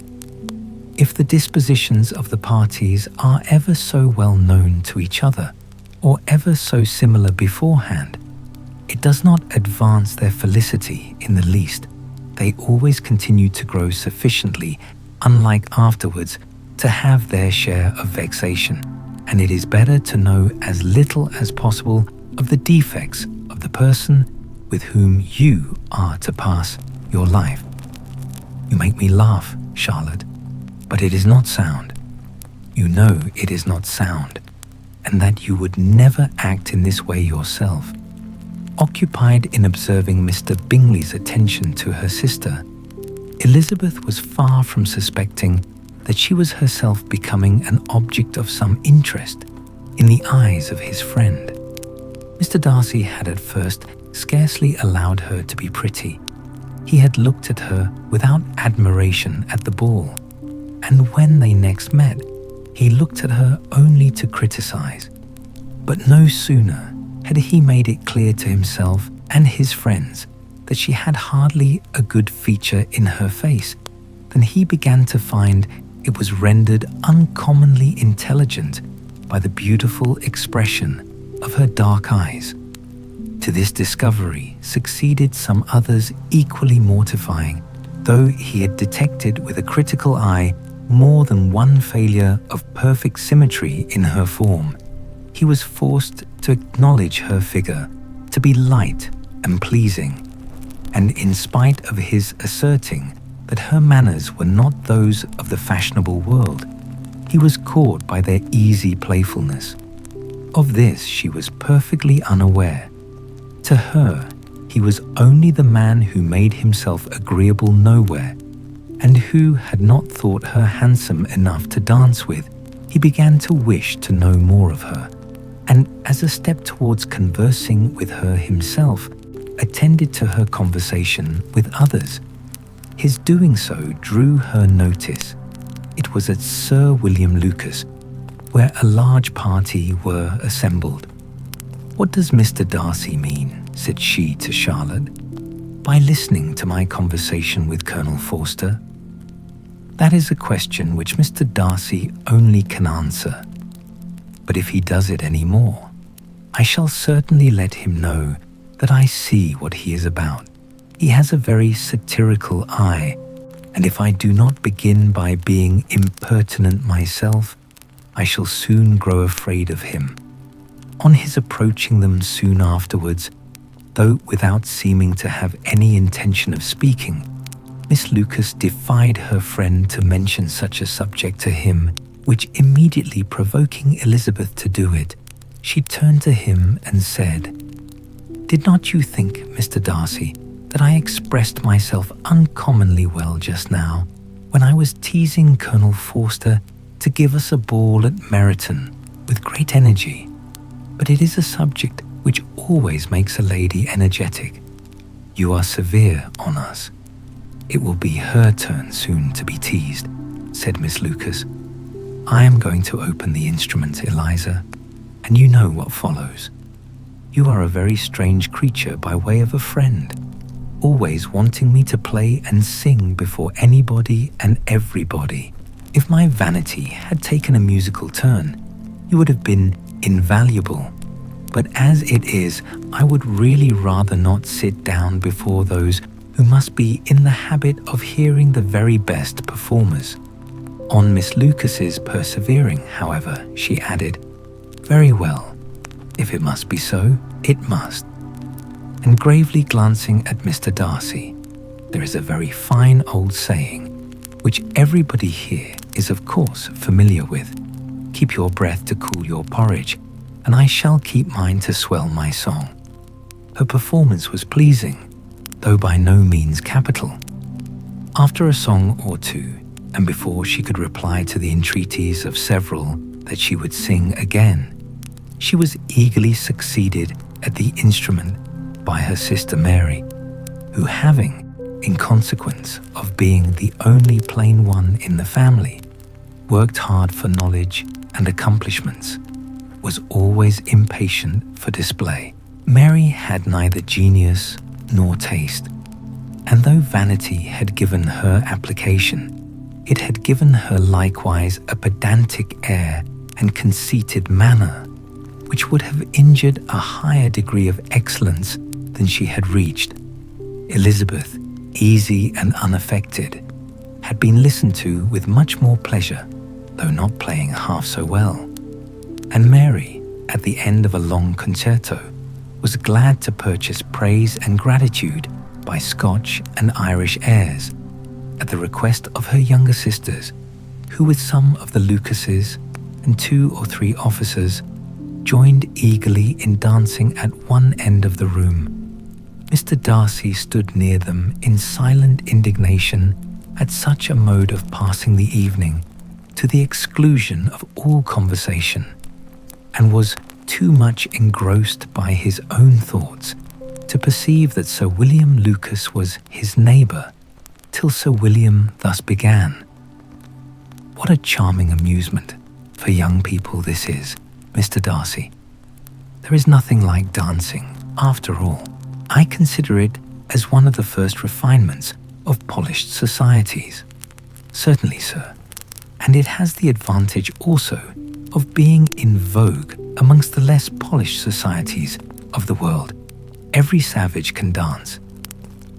If the dispositions of the parties are ever so well known to each other, or ever so similar beforehand, it does not advance their felicity in the least. They always continue to grow sufficiently, unlike afterwards, to have their share of vexation, and it is better to know as little as possible of the defects of the person with whom you are to pass your life. You make me laugh, Charlotte, but it is not sound. You know it is not sound, and that you would never act in this way yourself. Occupied in observing Mr. Bingley's attention to her sister, Elizabeth was far from suspecting that she was herself becoming an object of some interest in the eyes of his friend. Mr. Darcy had at first scarcely allowed her to be pretty. He had looked at her without admiration at the ball, and when they next met, he looked at her only to criticize. But no sooner had he made it clear to himself and his friends that she had hardly a good feature in her face than he began to find it was rendered uncommonly intelligent by the beautiful expression of her dark eyes. To this discovery succeeded some others equally mortifying, though he had detected with a critical eye more than one failure of perfect symmetry in her form. He was forced to acknowledge her figure to be light and pleasing, and in spite of his asserting that her manners were not those of the fashionable world, he was caught by their easy playfulness. Of this she was perfectly unaware. To her, he was only the man who made himself agreeable nowhere, and who had not thought her handsome enough to dance with. He began to wish to know more of her, and as a step towards conversing with her himself, attended to her conversation with others. His doing so drew her notice. It was at Sir William Lucas, where a large party were assembled. "What does Mr. Darcy mean," said she to Charlotte, "by listening to my conversation with Colonel Forster?" "That is a question which Mr. Darcy only can answer. But if he does it any more, I shall certainly let him know that I see what he is about. He has a very satirical eye, and if I do not begin by being impertinent myself, I shall soon grow afraid of him." On his approaching them soon afterwards, though without seeming to have any intention of speaking, Miss Lucas defied her friend to mention such a subject to him, which immediately provoking Elizabeth to do it, she turned to him and said, "Did not you think, Mr. Darcy, that I expressed myself uncommonly well just now, when I was teasing Colonel Forster to give us a ball at Meryton with great energy? But it is a subject which always makes a lady energetic. You are severe on us. It will be her turn soon to be teased," said Miss Lucas. "I am going to open the instrument, Eliza, and you know what follows. You are a very strange creature by way of a friend, always wanting me to play and sing before anybody and everybody. If my vanity had taken a musical turn, you would have been invaluable. But as it is, I would really rather not sit down before those who must be in the habit of hearing the very best performers." On Miss Lucas's persevering, however, she added, "Very well, if it must be so, it must." And gravely glancing at Mr. Darcy, "There is a very fine old saying, which everybody here is of course familiar with. Keep your breath to cool your porridge, and I shall keep mine to swell my song." Her performance was pleasing, though by no means capital. After a song or two, and before she could reply to the entreaties of several that she would sing again, she was eagerly succeeded at the instrument by her sister Mary, who, having, in consequence of being the only plain one in the family, worked hard for knowledge and accomplishments, was always impatient for display. Mary had neither genius nor taste. And though vanity had given her application, it had given her likewise a pedantic air and conceited manner, which would have injured a higher degree of excellence than she had reached. Elizabeth, easy and unaffected, had been listened to with much more pleasure, though not playing half so well. And Mary, at the end of a long concerto, was glad to purchase praise and gratitude by Scotch and Irish airs, at the request of her younger sisters, who with some of the Lucases and 2 or 3 officers joined eagerly in dancing at one end of the room. Mr. Darcy stood near them in silent indignation at such a mode of passing the evening, to the exclusion of all conversation, and was too much engrossed by his own thoughts to perceive that Sir William Lucas was his neighbour, till Sir William thus began. "What a charming amusement for young people this is, Mr. Darcy. There is nothing like dancing, after all. I consider it as one of the first refinements of polished societies." "Certainly, sir, and it has the advantage also of being in vogue amongst the less polished societies of the world. Every savage can dance."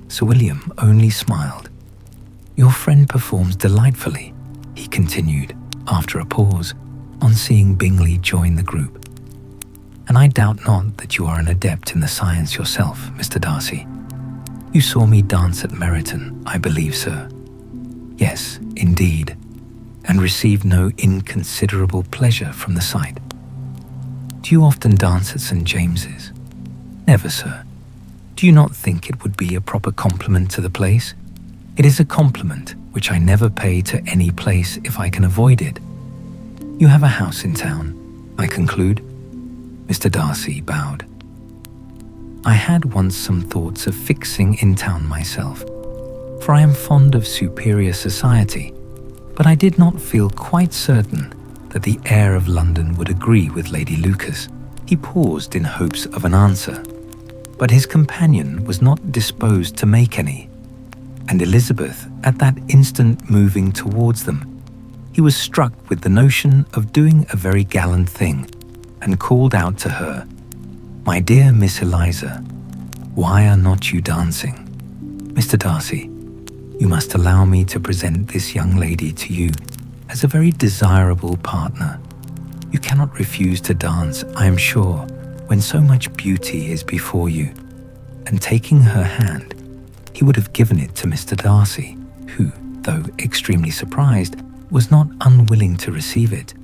Sir William only smiled. "Your friend performs delightfully," he continued, after a pause, on seeing Bingley join the group. "And I doubt not that you are an adept in the science yourself, Mr. Darcy. You saw me dance at Meryton, I believe, sir." "Yes, indeed, and received no inconsiderable pleasure from the sight." "Do you often dance at St. James's?" "Never, sir. Do you not think it would be a proper compliment to the place?" "It is a compliment which I never pay to any place if I can avoid it." "You have a house in town, I conclude?" Mr. Darcy bowed. "I had once some thoughts of fixing in town myself, for I am fond of superior society, but I did not feel quite certain that the air of London would agree with Lady Lucas." He paused in hopes of an answer, but his companion was not disposed to make any, and Elizabeth at that instant moving towards them, he was struck with the notion of doing a very gallant thing, and called out to her, "My dear Miss Eliza, why are not you dancing? Mr. Darcy, you must allow me to present this young lady to you as a very desirable partner. You cannot refuse to dance, I am sure, when so much beauty is before you." And taking her hand, he would have given it to Mr. Darcy, who, though extremely surprised, was not unwilling to receive it,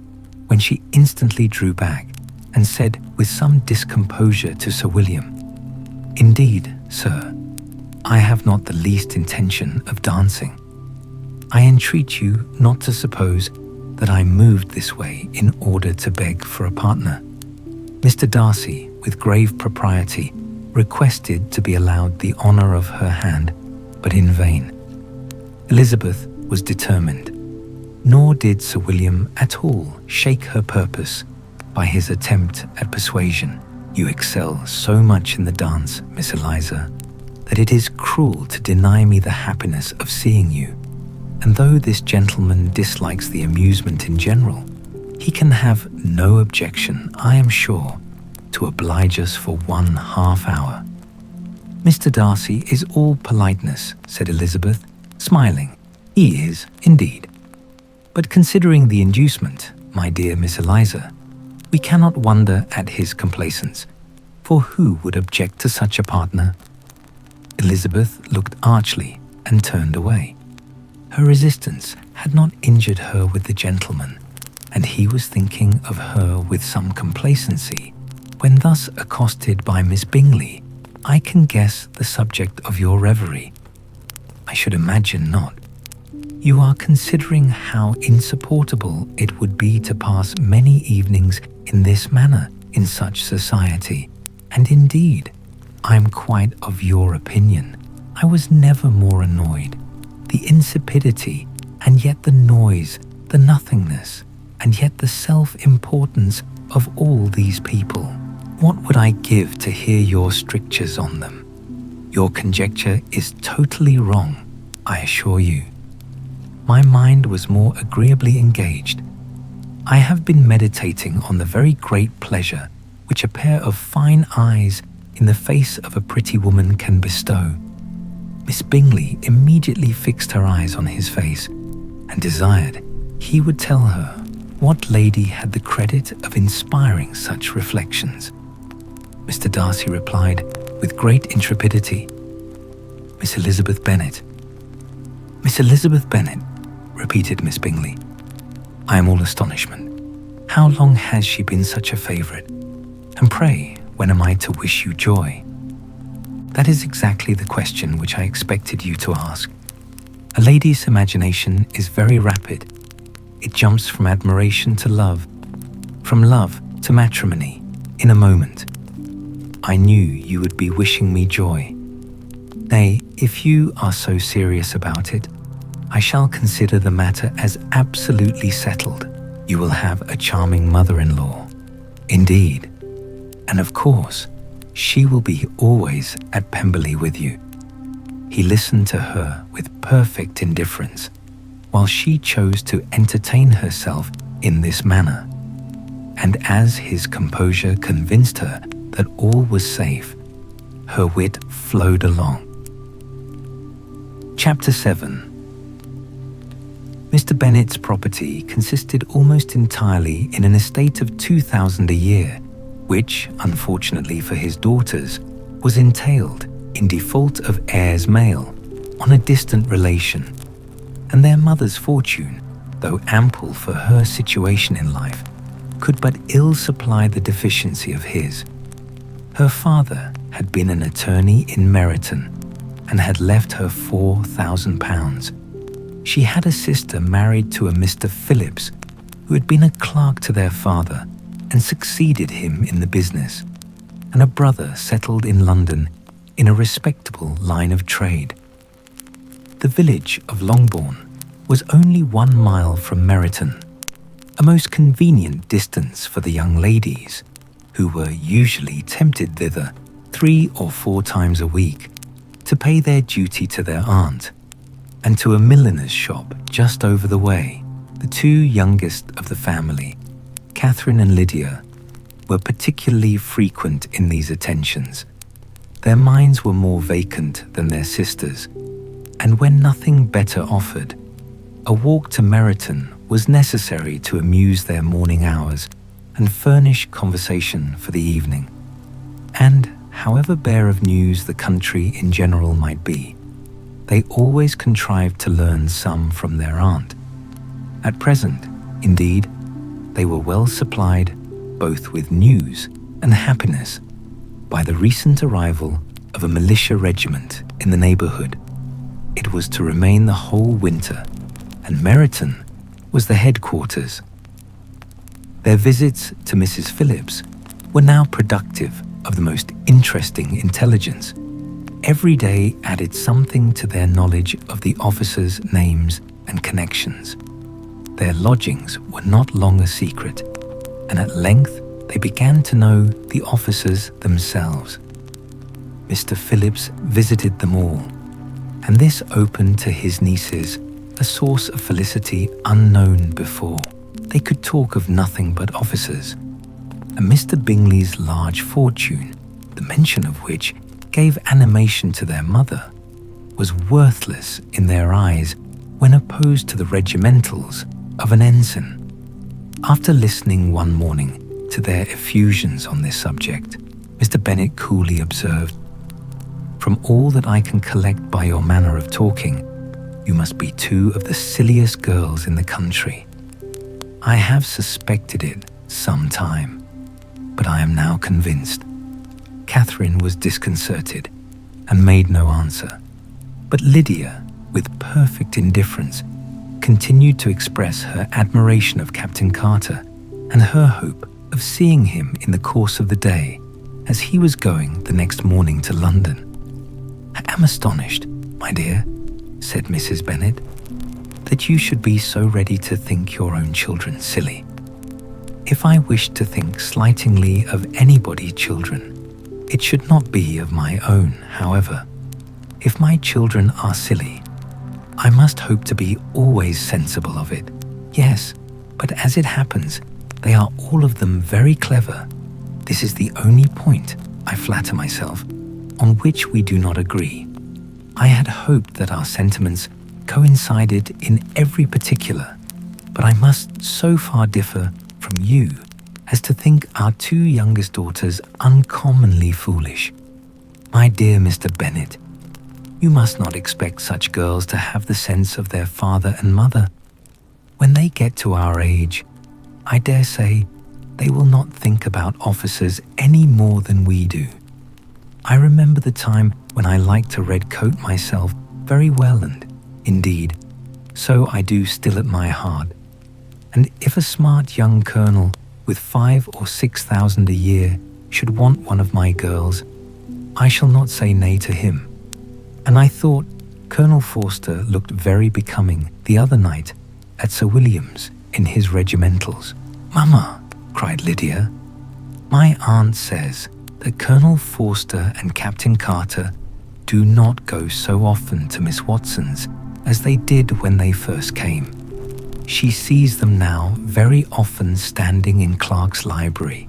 when she instantly drew back and said with some discomposure to Sir William, "Indeed, sir, I have not the least intention of dancing. I entreat you not to suppose that I moved this way in order to beg for a partner." Mr. Darcy, with grave propriety, requested to be allowed the honour of her hand, but in vain. Elizabeth was determined, nor did Sir William at all shake her purpose by his attempt at persuasion. "You excel so much in the dance, Miss Eliza, that it is cruel to deny me the happiness of seeing you, and though this gentleman dislikes the amusement in general, he can have no objection, I am sure, to oblige us for 1/2 hour." "Mr. Darcy is all politeness," said Elizabeth, smiling. "He is, indeed. But considering the inducement, my dear Miss Eliza, we cannot wonder at his complaisance, for who would object to such a partner?" Elizabeth looked archly and turned away. Her resistance had not injured her with the gentleman, and he was thinking of her with some complacency, when thus accosted by Miss Bingley. "I can guess the subject of your reverie." "I should imagine not. You are considering how insupportable it would be to pass many evenings in this manner in such society, and indeed, I am quite of your opinion. I was never more annoyed. The insipidity, and yet the noise, the nothingness, and yet the self-importance of all these people. What would I give to hear your strictures on them? Your conjecture is totally wrong, I assure you. My mind was more agreeably engaged. I have been meditating on the very great pleasure which a pair of fine eyes in the face of a pretty woman can bestow. Miss Bingley immediately fixed her eyes on his face and desired he would tell her what lady had the credit of inspiring such reflections. Mr. Darcy replied with great intrepidity, Miss Elizabeth Bennet. Miss Elizabeth Bennet, repeated Miss Bingley. I am all astonishment. How long has she been such a favourite? And pray, when am I to wish you joy? That is exactly the question which I expected you to ask. A lady's imagination is very rapid. It jumps from admiration to love, from love to matrimony, in a moment. I knew you would be wishing me joy. Nay, if you are so serious about it, I shall consider the matter as absolutely settled. You will have a charming mother-in-law. Indeed. And of course, she will be always at Pemberley with you. He listened to her with perfect indifference, while she chose to entertain herself in this manner. And as his composure convinced her that all was safe, her wit flowed along. Chapter 7. Mr. Bennet's property consisted almost entirely in an estate of £2,000 a year, which, unfortunately for his daughters, was entailed, in default of heirs male, on a distant relation, and their mother's fortune, though ample for her situation in life, could but ill supply the deficiency of his. Her father had been an attorney in Meryton, and had left her £4,000. She had a sister married to a Mr. Phillips, who had been a clerk to their father and succeeded him in the business, and a brother settled in London in a respectable line of trade. The village of Longbourn was only 1 mile from Meryton, a most convenient distance for the young ladies, who were usually tempted thither 3 or 4 times a week to pay their duty to their aunt, and to a milliner's shop just over the way. The 2 youngest of the family, Catherine and Lydia, were particularly frequent in these attentions. Their minds were more vacant than their sisters', and when nothing better offered, a walk to Meryton was necessary to amuse their morning hours and furnish conversation for the evening. And, however bare of news the country in general might be, they always contrived to learn some from their aunt. At present, indeed, they were well supplied both with news and happiness by the recent arrival of a militia regiment in the neighbourhood. It was to remain the whole winter, and Meryton was the headquarters. Their visits to Mrs. Phillips were now productive of the most interesting intelligence. Every day added something to their knowledge of the officers' names and connections. Their lodgings were not long a secret, and at length they began to know the officers themselves. Mr. Phillips visited them all, and this opened to his nieces a source of felicity unknown before. They could talk of nothing but officers, and Mr. Bingley's large fortune, the mention of which gave animation to their mother, was worthless in their eyes when opposed to the regimentals of an ensign. After listening one morning to their effusions on this subject, Mr. Bennet coolly observed, "From all that I can collect by your manner of talking, you must be 2 of the silliest girls in the country. I have suspected it some time, but I am now convinced." Catherine was disconcerted and made no answer, but Lydia, with perfect indifference, continued to express her admiration of Captain Carter and her hope of seeing him in the course of the day, as he was going the next morning to London. "I am astonished, my dear," said Mrs. Bennet, "that you should be so ready to think your own children silly. If I wished to think slightingly of anybody's children, it should not be of my own, however. If my children are silly, I must hope to be always sensible of it. Yes, but as it happens, they are all of them very clever. This is the only point, I flatter myself, on which we do not agree. I had hoped that our sentiments coincided in every particular, but I must so far differ from you as to think our two youngest daughters uncommonly foolish. My dear Mr. Bennet, you must not expect such girls to have the sense of their father and mother. When they get to our age, I dare say they will not think about officers any more than we do. I remember the time when I liked a red coat myself very well, and, indeed, so I do still at my heart. And if a smart young colonel with 5,000 or 6,000 a year should want one of my girls, I shall not say nay to him. And I thought Colonel Forster looked very becoming the other night at Sir William's in his regimentals. "Mamma," cried Lydia, "my aunt says that Colonel Forster and Captain Carter do not go so often to Miss Watson's as they did when they first came. She sees them now very often standing in Clark's library."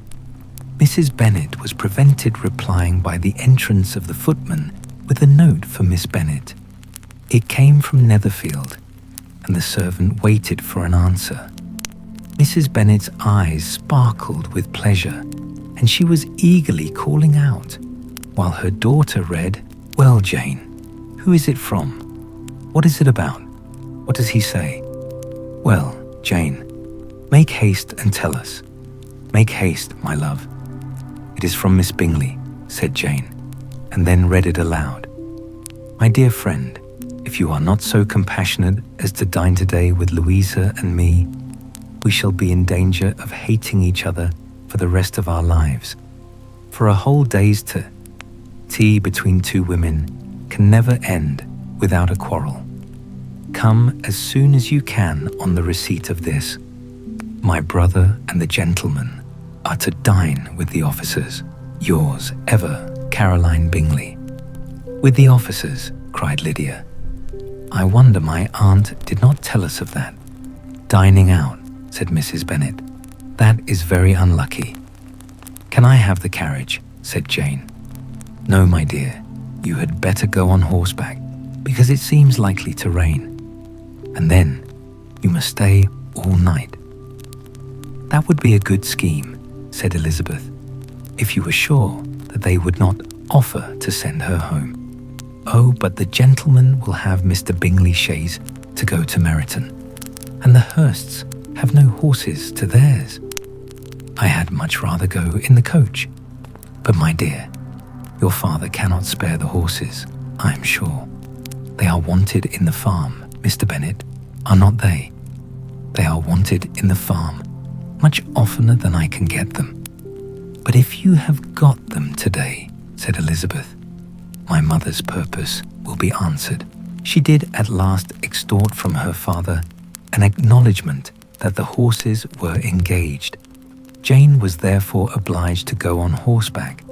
Mrs. Bennet was prevented replying by the entrance of the footman with a note for Miss Bennet. It came from Netherfield, and the servant waited for an answer. Mrs. Bennet's eyes sparkled with pleasure, and she was eagerly calling out, while her daughter read, "Well, Jane, who is it from? What is it about? What does he say? Well, Jane, make haste and tell us. Make haste, my love." "It is from Miss Bingley," said Jane, and then read it aloud. "My dear friend, if you are not so compassionate as to dine today with Louisa and me, we shall be in danger of hating each other for the rest of our lives. For a whole day's tea between two women can never end without a quarrel. Come as soon as you can on the receipt of this. My brother and the gentleman are to dine with the officers. Yours ever, Caroline Bingley." "With the officers?" cried Lydia. "I wonder my aunt did not tell us of that." "Dining out," said Mrs. Bennet. "That is very unlucky." "Can I have the carriage?" said Jane. "No, my dear, you had better go on horseback, because it seems likely to rain. And then you must stay all night." "That would be a good scheme," said Elizabeth, "if you were sure that they would not offer to send her home." "Oh, but the gentleman will have Mr. Bingley's chaise to go to Meryton, and the Hursts have no horses to theirs. I had much rather go in the coach. But, my dear, your father cannot spare the horses, I am sure. They are wanted in the farm, Mr. Bennet, are not they? They are wanted in the farm much oftener than I can get them." "But if you have got them today," said Elizabeth, "my mother's purpose will be answered." She did at last extort from her father an acknowledgment that the horses were engaged. Jane was therefore obliged to go on horseback,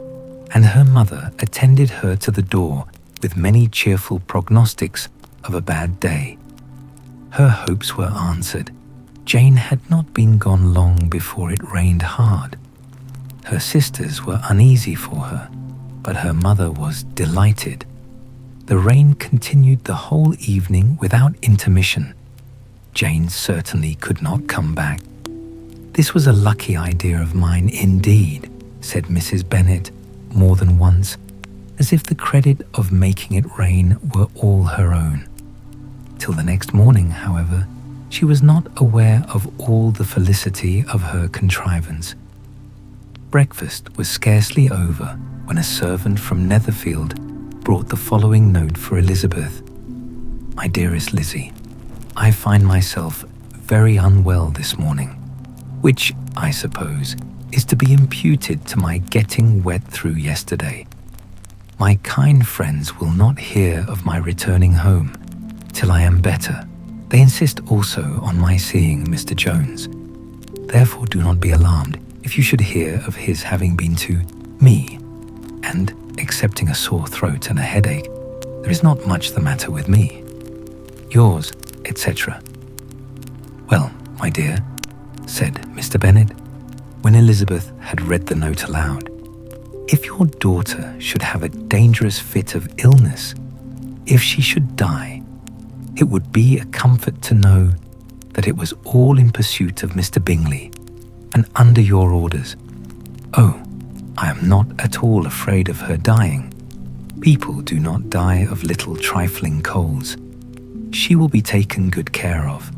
and her mother attended her to the door with many cheerful prognostics of a bad day. Her hopes were answered. Jane had not been gone long before it rained hard. Her sisters were uneasy for her, but her mother was delighted. The rain continued the whole evening without intermission. Jane certainly could not come back. "This was a lucky idea of mine indeed," said Mrs. Bennet more than once, as if the credit of making it rain were all her own. Till the next morning, however, she was not aware of all the felicity of her contrivance. Breakfast was scarcely over when a servant from Netherfield brought the following note for Elizabeth. "My dearest Lizzie, I find myself very unwell this morning, which, I suppose, is to be imputed to my getting wet through yesterday. My kind friends will not hear of my returning home till I am better. They insist also on my seeing Mr. Jones. Therefore do not be alarmed if you should hear of his having been to me, and, excepting a sore throat and a headache, There is not much the matter with me. Yours, etc. Well, my dear, said Mr. Bennet, when Elizabeth had read the note aloud, if your daughter should have a dangerous fit of illness, if she should die, it would be a comfort to know that it was all in pursuit of Mr. Bingley and under your orders. Oh, I am not at all afraid of her dying. People do not die of little trifling colds. She will be taken good care of.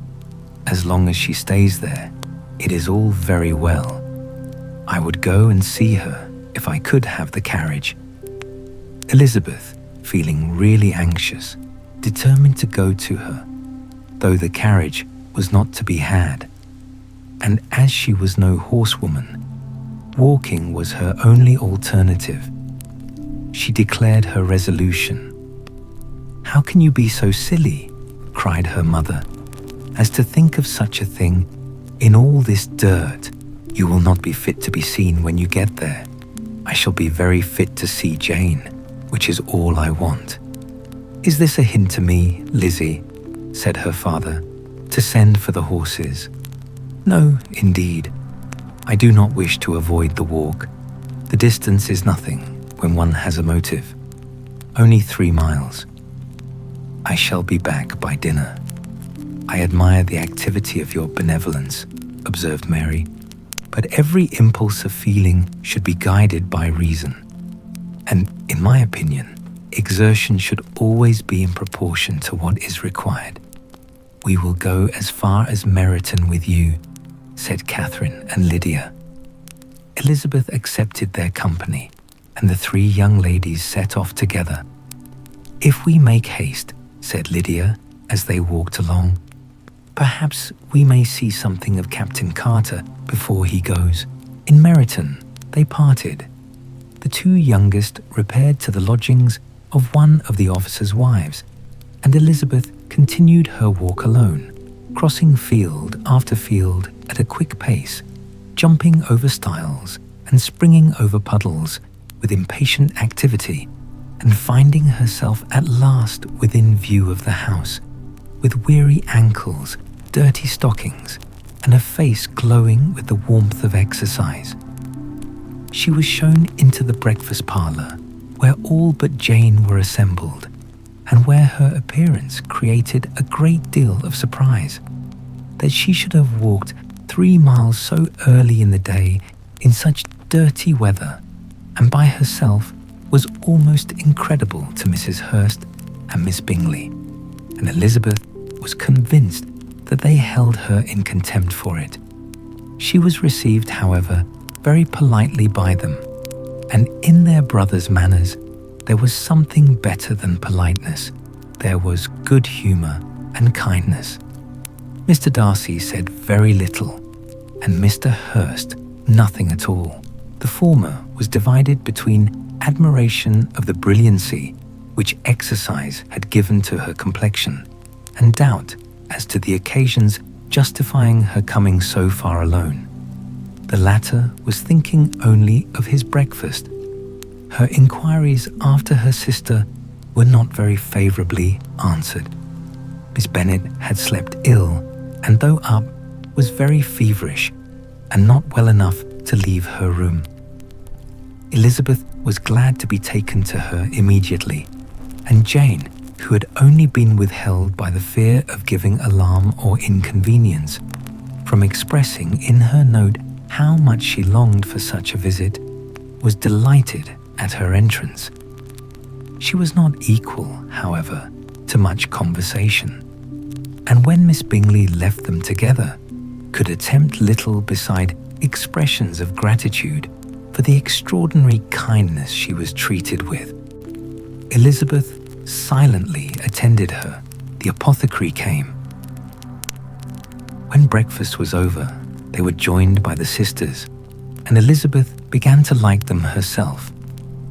As long as she stays there, it is all very well. I would go and see her if I could have the carriage. Elizabeth, feeling really anxious, determined to go to her, though the carriage was not to be had. And as she was no horsewoman, walking was her only alternative. She declared her resolution. "How can you be so silly," cried her mother, "as to think of such a thing? In all this dirt, you will not be fit to be seen when you get there. I shall be very fit to see Jane, which is all I want." "Is this a hint to me, Lizzie," said her father, "to send for the horses?" "No, indeed. I do not wish to avoid the walk. The distance is nothing when one has a motive. Only 3 miles. I shall be back by dinner." "I admire the activity of your benevolence," observed Mary, "but every impulse of feeling should be guided by reason. And, in my opinion, exertion should always be in proportion to what is required. We will go as far as Meryton with you," said Catherine and Lydia. Elizabeth accepted their company, and the 3 young ladies set off together. "If we make haste," said Lydia as they walked along, "perhaps we may see something of Captain Carter before he goes." In Meryton they parted. The 2 youngest repaired to the lodgings of one of the officers' wives, and Elizabeth continued her walk alone, crossing field after field at a quick pace, jumping over stiles and springing over puddles with impatient activity, and finding herself at last within view of the house, with weary ankles, dirty stockings, and a face glowing with the warmth of exercise. She was shown into the breakfast parlour, where all but Jane were assembled, and where her appearance created a great deal of surprise. That she should have walked 3 miles so early in the day in such dirty weather, and by herself, was almost incredible to Mrs. Hurst and Miss Bingley, and Elizabeth was convinced that they held her in contempt for it. She was received, however, very politely by them, and in their brother's manners there was something better than politeness. There was good humour and kindness. Mr. Darcy said very little, and Mr. Hurst nothing at all. The former was divided between admiration of the brilliancy which exercise had given to her complexion, and doubt as to the occasions justifying her coming so far alone. The latter was thinking only of his breakfast. Her inquiries after her sister were not very favourably answered. Miss Bennet had slept ill, and though up, was very feverish, and not well enough to leave her room. Elizabeth was glad to be taken to her immediately, and Jane, who had only been withheld by the fear of giving alarm or inconvenience, from expressing in her note how much she longed for such a visit, was delighted at her entrance. She was not equal, however, to much conversation, and when Miss Bingley left them together, could attempt little beside expressions of gratitude for the extraordinary kindness she was treated with. Elizabeth silently attended her. The apothecary came. When breakfast was over, they were joined by the sisters, and Elizabeth began to like them herself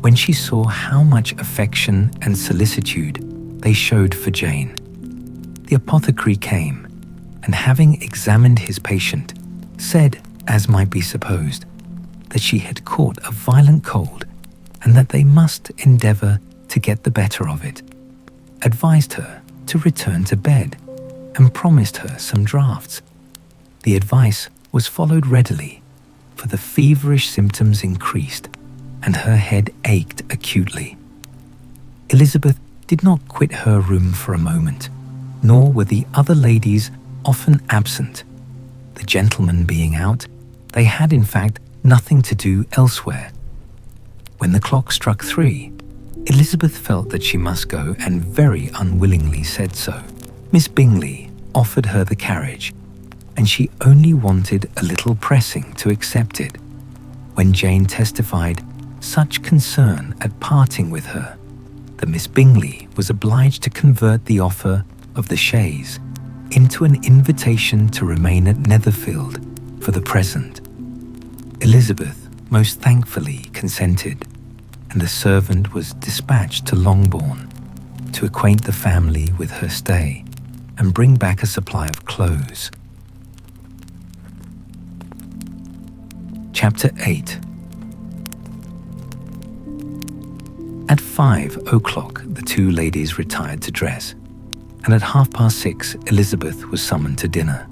when she saw how much affection and solicitude they showed for Jane. The apothecary came, and having examined his patient, said, as might be supposed, that she had caught a violent cold, and that they must endeavour to get the better of it. advised her to return to bed and promised her some draughts. The advice was followed readily, for the feverish symptoms increased and her head ached acutely. Elizabeth did not quit her room for a moment, nor were the other ladies often absent. The gentlemen being out, they had in fact nothing to do elsewhere. When the clock struck 3, Elizabeth felt that she must go and very unwillingly said so. Miss Bingley offered her the carriage, and she only wanted a little pressing to accept it. When Jane testified such concern at parting with her, that Miss Bingley was obliged to convert the offer of the chaise into an invitation to remain at Netherfield for the present. Elizabeth most thankfully consented, and the servant was dispatched to Longbourn to acquaint the family with her stay and bring back a supply of clothes. Chapter 8. At 5 o'clock, the two ladies retired to dress, and at 6:30 Elizabeth was summoned to dinner.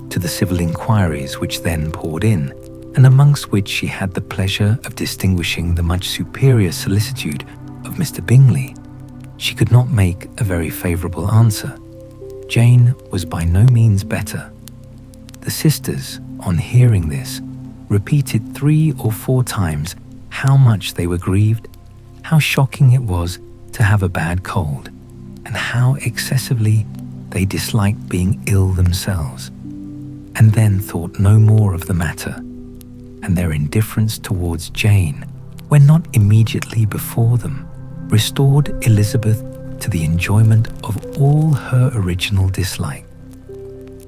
To the civil inquiries which then poured in, and amongst which she had the pleasure of distinguishing the much superior solicitude of Mr. Bingley, she could not make a very favourable answer. Jane was by no means better. The sisters, on hearing this, repeated 3 or 4 times how much they were grieved, how shocking it was to have a bad cold, and how excessively they disliked being ill themselves, and then thought no more of the matter, and their indifference towards Jane, when not immediately before them, restored Elizabeth to the enjoyment of all her original dislike.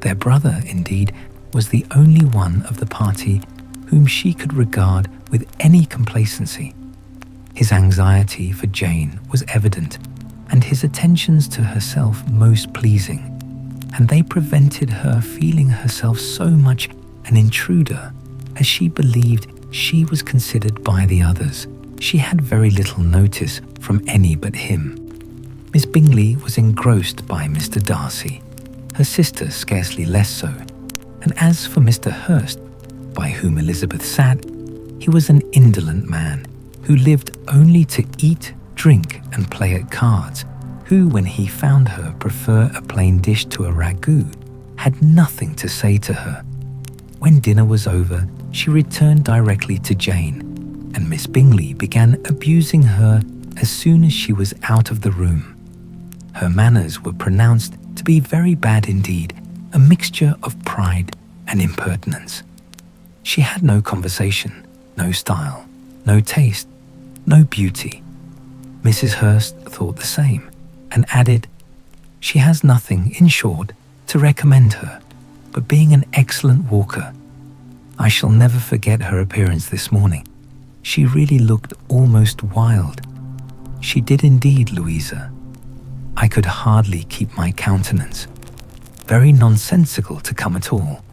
Their brother, indeed, was the only one of the party whom she could regard with any complacency. His anxiety for Jane was evident, and his attentions to herself most pleasing, and they prevented her feeling herself so much an intruder as she believed she was considered by the others. She had very little notice from any but him. Miss Bingley was engrossed by Mr. Darcy, her sister scarcely less so, and as for Mr. Hurst, by whom Elizabeth sat, he was an indolent man who lived only to eat, drink, and play at cards, who, when he found her prefer a plain dish to a ragout, had nothing to say to her. When dinner was over, she returned directly to Jane, and Miss Bingley began abusing her as soon as she was out of the room. Her manners were pronounced to be very bad indeed, a mixture of pride and impertinence. She had no conversation, no style, no taste, no beauty. Mrs. Hurst thought the same, and added, "She has nothing, in short, to recommend her, but being an excellent walker. I shall never forget her appearance this morning. She really looked almost wild. She did indeed, Louisa. I could hardly keep my countenance. Very nonsensical to come at all.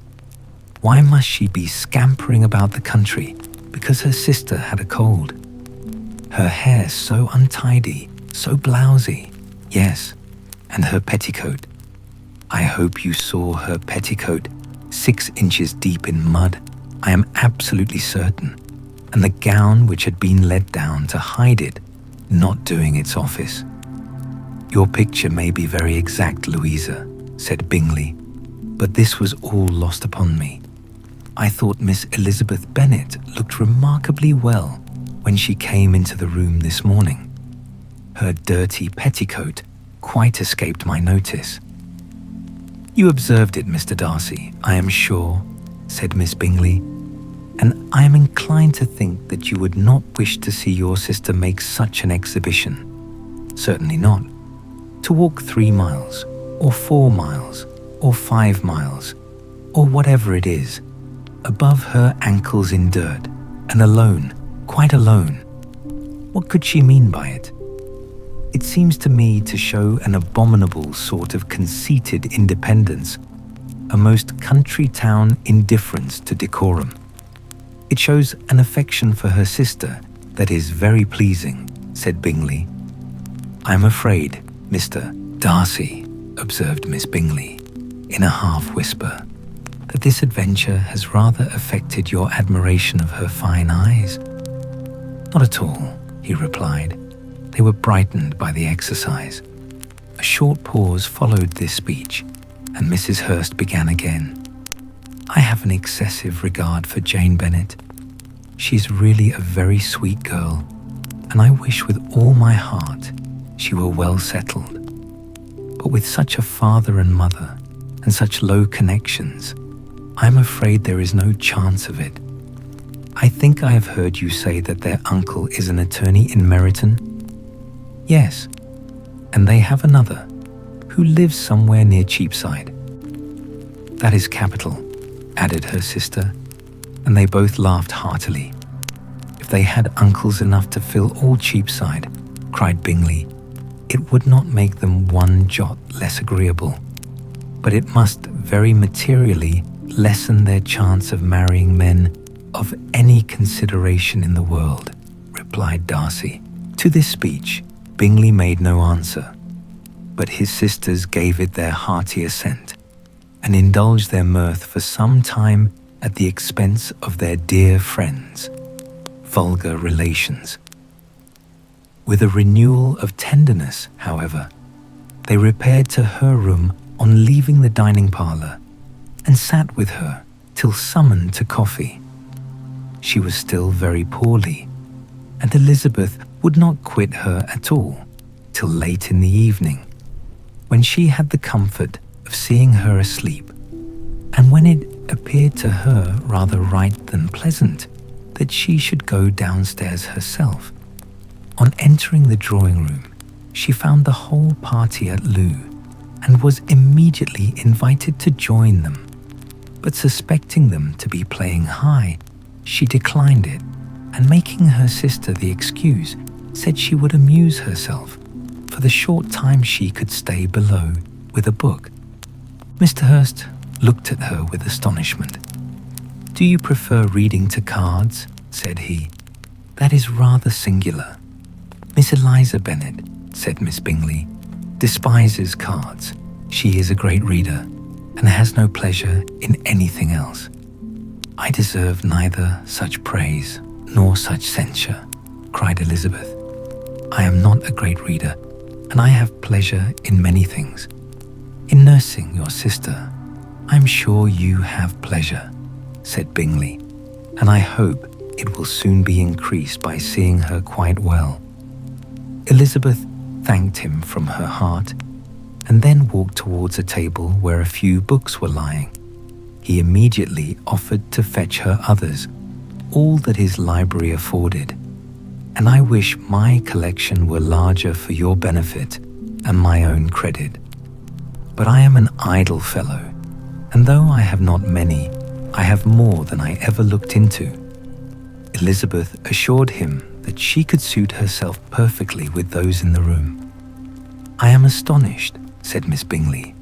Why must she be scampering about the country because her sister had a cold? Her hair so untidy, so blousy, yes, and her petticoat. I hope you saw her petticoat 6 inches deep in mud, I am absolutely certain, and the gown which had been let down to hide it, not doing its office. Your picture may be very exact, Louisa, said Bingley, but this was all lost upon me. I thought Miss Elizabeth Bennet looked remarkably well when she came into the room this morning. Her dirty petticoat quite escaped my notice. You observed it, Mr. Darcy, I am sure, said Miss Bingley, and I am inclined to think that you would not wish to see your sister make such an exhibition. Certainly not. To walk 3 miles, or 4 miles, or 5 miles, or whatever it is, above her ankles in dirt, and alone, quite alone. What could she mean by it? It seems to me to show an abominable sort of conceited independence, a most country town indifference to decorum. It shows an affection for her sister that is very pleasing, said Bingley. I am afraid Mr. Darcy, observed Miss Bingley, in a half-whisper, that this adventure has rather affected your admiration of her fine eyes. Not at all, he replied. They were brightened by the exercise. A short pause followed this speech, and Mrs. Hurst began again. I have an excessive regard for Jane Bennet. She is really a very sweet girl, and I wish with all my heart she were well settled. But with such a father and mother, and such low connections, I am afraid there is no chance of it. I think I have heard you say that their uncle is an attorney in Meryton? Yes, and they have another, who lives somewhere near Cheapside. That is capital, added her sister, and they both laughed heartily. If they had uncles enough to fill all Cheapside, cried Bingley, it would not make them one jot less agreeable, but it must very materially lessen their chance of marrying men of any consideration in the world, replied Darcy. To this speech, Bingley made no answer, but his sisters gave it their hearty assent, and indulged their mirth for some time at the expense of their dear friends, vulgar relations. With a renewal of tenderness, however, they repaired to her room on leaving the dining parlour, and sat with her till summoned to coffee. She was still very poorly, and Elizabeth would not quit her at all till late in the evening, when she had the comfort of seeing her asleep, and when it appeared to her rather right than pleasant that she should go downstairs herself. On entering the drawing-room, she found the whole party at loo, and was immediately invited to join them, but suspecting them to be playing high, she declined it, and making her sister the excuse, said she would amuse herself for the short time she could stay below with a book. Mr. Hurst looked at her with astonishment. Do you prefer reading to cards? Said he. That is rather singular. Miss Eliza Bennet, said Miss Bingley, despises cards. She is a great reader, and has no pleasure in anything else. I deserve neither such praise nor such censure, cried Elizabeth. I am not a great reader, and I have pleasure in many things. In nursing your sister, I am sure you have pleasure, said Bingley, and I hope it will soon be increased by seeing her quite well. Elizabeth thanked him from her heart, and then walked towards a table where a few books were lying. He immediately offered to fetch her others, all that his library afforded, and I wish my collection were larger for your benefit and my own credit. But I am an idle fellow, and though I have not many, I have more than I ever looked into. Elizabeth assured him that she could suit herself perfectly with those in the room. I am astonished, said Miss Bingley,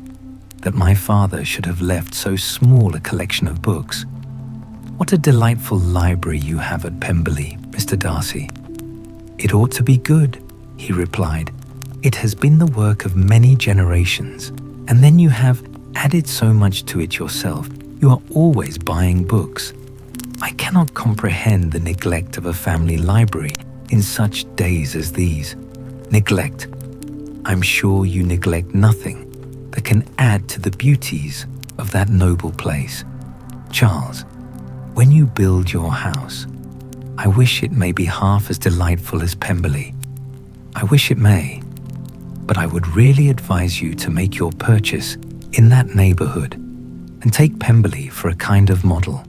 that my father should have left so small a collection of books. What a delightful library you have at Pemberley, Mr. Darcy. It ought to be good, he replied. It has been the work of many generations, and then you have added so much to it yourself. You are always buying books. I cannot comprehend the neglect of a family library in such days as these. Neglect. I'm sure you neglect nothing that can add to the beauties of that noble place. Charles, when you build your house, I wish it may be half as delightful as Pemberley. I wish it may, but I would really advise you to make your purchase in that neighbourhood and take Pemberley for a kind of model.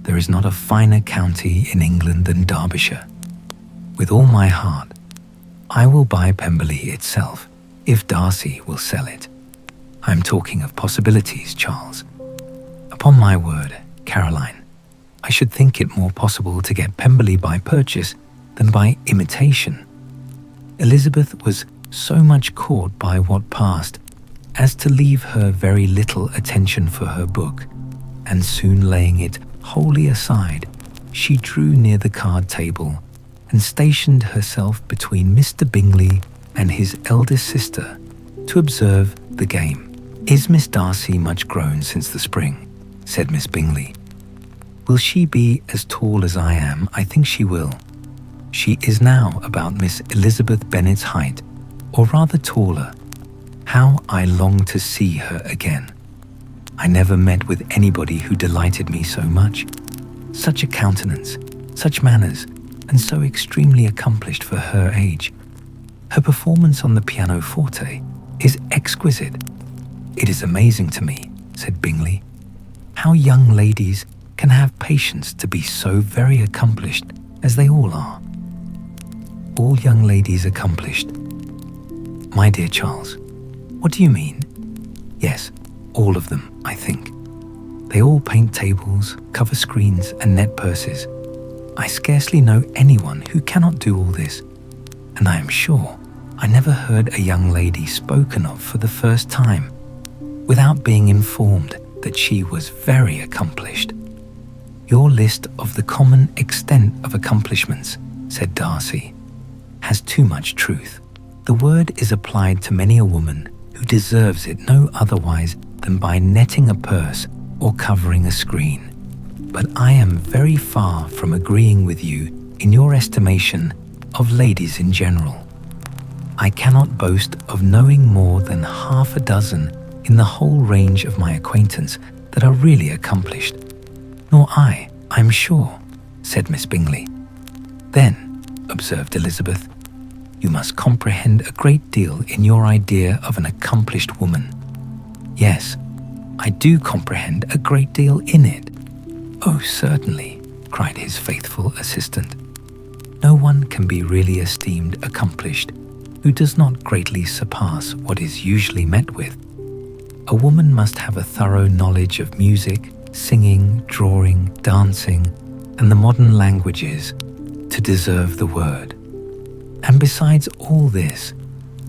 There is not a finer county in England than Derbyshire. With all my heart, I will buy Pemberley itself, if Darcy will sell it. I am talking of possibilities, Charles. Upon my word, Caroline, I should think it more possible to get Pemberley by purchase than by imitation. Elizabeth was so much caught by what passed as to leave her very little attention for her book, and soon laying it wholly aside, she drew near the card table and stationed herself between Mr. Bingley and his eldest sister to observe the game. "Is Miss Darcy much grown since the spring?" said Miss Bingley. "Will she be as tall as I am? I think she will. She is now about Miss Elizabeth Bennet's height, or rather taller. How I long to see her again. I never met with anybody who delighted me so much. Such a countenance, such manners, and so extremely accomplished for her age. Her performance on the pianoforte is exquisite. It is amazing to me," said Bingley, "how young ladies can have patience to be so very accomplished as they all are." "All young ladies accomplished? My dear Charles, what do you mean?" "Yes, all of them, I think. They all paint tables, cover screens, and net purses. I scarcely know anyone who cannot do all this, and I am sure I never heard a young lady spoken of for the first time without being informed that she was very accomplished." "Your list of the common extent of accomplishments," said Darcy, "has too much truth. The word is applied to many a woman who deserves it no otherwise than by netting a purse or covering a screen. But I am very far from agreeing with you in your estimation of ladies in general. I cannot boast of knowing more than half a dozen in the whole range of my acquaintance that are really accomplished." "Nor I'm sure," said Miss Bingley. "Then," observed Elizabeth, "you must comprehend a great deal in your idea of an accomplished woman." "Yes, I do comprehend a great deal in it." "Oh, certainly," cried his faithful assistant. "No one can be really esteemed accomplished who does not greatly surpass what is usually met with. A woman must have a thorough knowledge of music, singing, drawing, dancing, and the modern languages to deserve the word. And besides all this,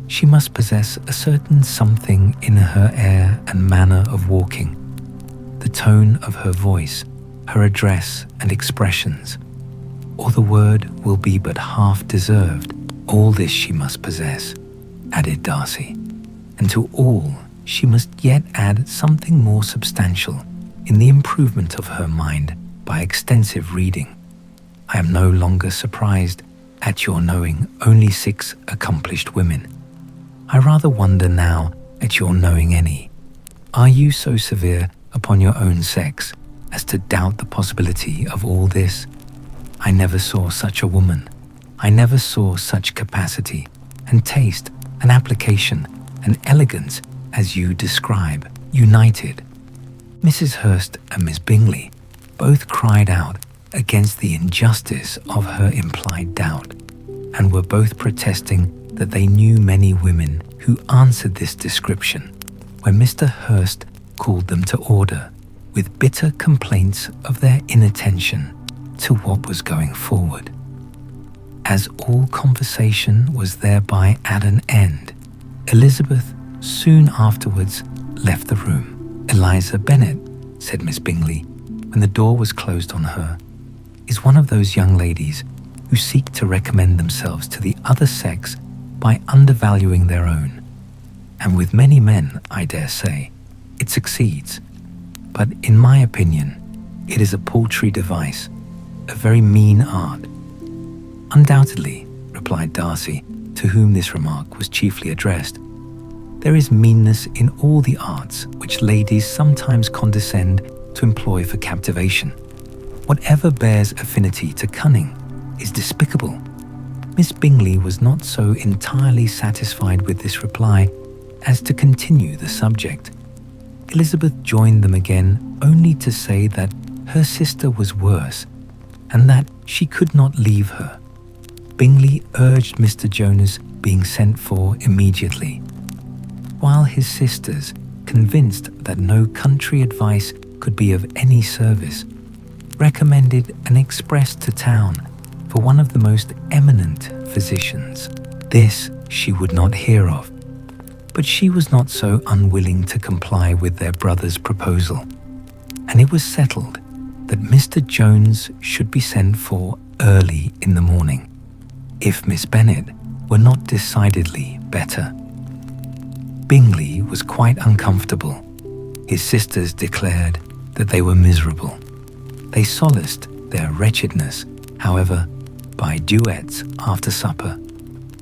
she must possess a certain something in her air and manner of walking, the tone of her voice, her address and expressions, or the word will be but half deserved. All this she must possess," added Darcy, "and to all she must yet add something more substantial in the improvement of her mind by extensive reading. I am no longer surprised at your knowing only 6 accomplished women. I rather wonder now at your knowing any. Are you so severe upon your own sex as to doubt the possibility of all this? I never saw such a woman. I never saw such capacity and taste and application and elegance as you describe, united." Mrs. Hurst and Miss Bingley both cried out against the injustice of her implied doubt, and were both protesting that they knew many women who answered this description when Mr. Hurst called them to order with bitter complaints of their inattention to what was going forward. As all conversation was thereby at an end, Elizabeth soon afterwards left the room. "Eliza Bennet," said Miss Bingley, when the door was closed on her, "is one of those young ladies who seek to recommend themselves to the other sex by undervaluing their own. And with many men, I dare say, it succeeds. But in my opinion, it is a paltry device, a very mean art." "Undoubtedly," replied Darcy, to whom this remark was chiefly addressed. "There is meanness in all the arts which ladies sometimes condescend to employ for captivation. Whatever bears affinity to cunning is despicable." Miss Bingley was not so entirely satisfied with this reply as to continue the subject. Elizabeth joined them again only to say that her sister was worse and that she could not leave her. Bingley urged Mr. Jonas being sent for immediately, while his sisters, convinced that no country advice could be of any service, recommended an express to town for one of the most eminent physicians. This she would not hear of, but she was not so unwilling to comply with their brother's proposal, and it was settled that Mr. Jones should be sent for early in the morning, if Miss Bennet were not decidedly better. Bingley was quite uncomfortable. His sisters declared that they were miserable. They solaced their wretchedness, however, by duets after supper,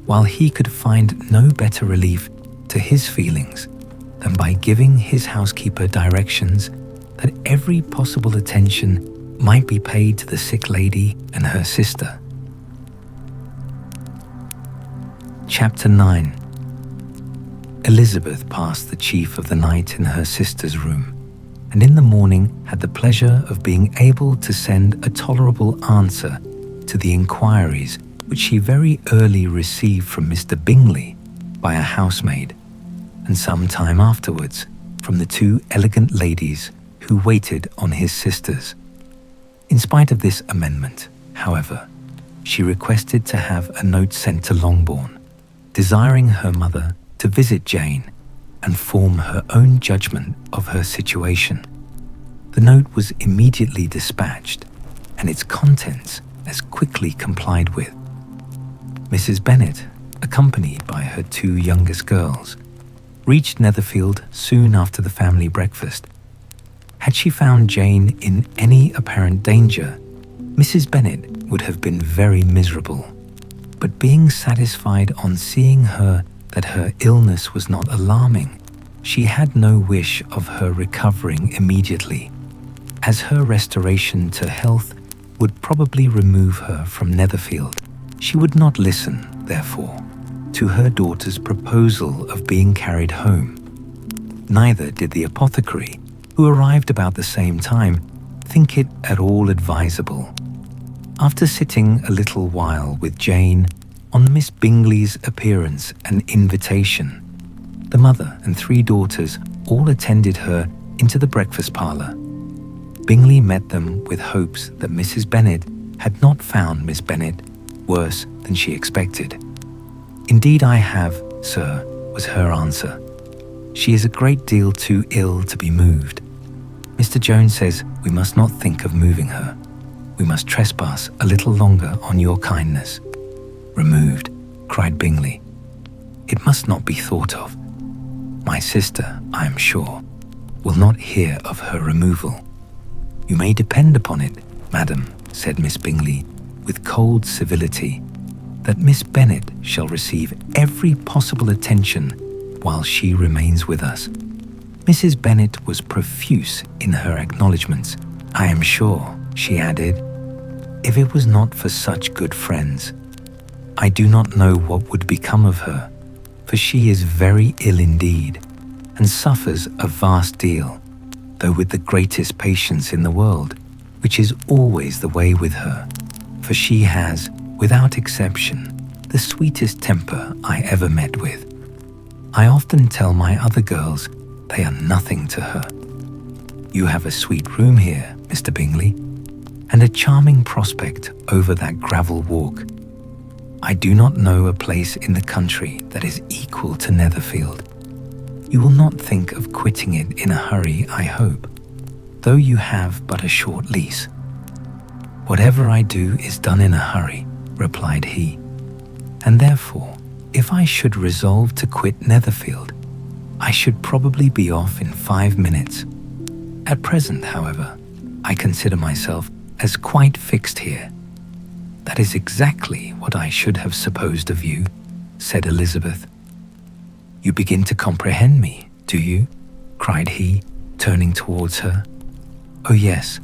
while he could find no better relief to his feelings than by giving his housekeeper directions that every possible attention might be paid to the sick lady and her sister. Chapter 9. Elizabeth passed the chief of the night in her sister's room, and in the morning had the pleasure of being able to send a tolerable answer to the inquiries which she very early received from Mr. Bingley by a housemaid, and some time afterwards from the two elegant ladies who waited on his sisters. In spite of this amendment, however, she requested to have a note sent to Longbourn, desiring her mother to visit Jane and form her own judgment of her situation. The note was immediately dispatched, and its contents as quickly complied with. Mrs. Bennet, accompanied by her two youngest girls, reached Netherfield soon after the family breakfast. Had she found Jane in any apparent danger, Mrs. Bennet would have been very miserable. But being satisfied on seeing her that her illness was not alarming, she had no wish of her recovering immediately, as her restoration to health would probably remove her from Netherfield. She would not listen, therefore, to her daughter's proposal of being carried home. Neither did the apothecary, who arrived about the same time, think it at all advisable. After sitting a little while with Jane on Miss Bingley's appearance and invitation, the mother and three daughters all attended her into the breakfast parlour. Bingley met them with hopes that Mrs. Bennet had not found Miss Bennet worse than she expected. "Indeed I have, sir," was her answer. "She is a great deal too ill to be moved. Mr. Jones says we must not think of moving her. We must trespass a little longer on your kindness." "Removed," cried Bingley. "It must not be thought of. My sister, I am sure, will not hear of her removal." "You may depend upon it, madam," said Miss Bingley, with cold civility, "that Miss Bennet shall receive every possible attention while she remains with us." Mrs. Bennet was profuse in her acknowledgments. "I am sure," she added, "if it was not for such good friends, I do not know what would become of her, for she is very ill indeed, and suffers a vast deal, though with the greatest patience in the world, which is always the way with her, for she has, without exception, the sweetest temper I ever met with. I often tell my other girls they are nothing to her. You have a sweet room here, Mr. Bingley, and a charming prospect over that gravel walk. I do not know a place in the country that is equal to Netherfield. You will not think of quitting it in a hurry, I hope, though you have but a short lease." "Whatever I do is done in a hurry," replied he, "and therefore, if I should resolve to quit Netherfield, I should probably be off in 5 minutes. At present, however, I consider myself as quite fixed here." "That is exactly what I should have supposed of you," said Elizabeth. "You begin to comprehend me, do you?" cried he, turning towards her. "Oh yes,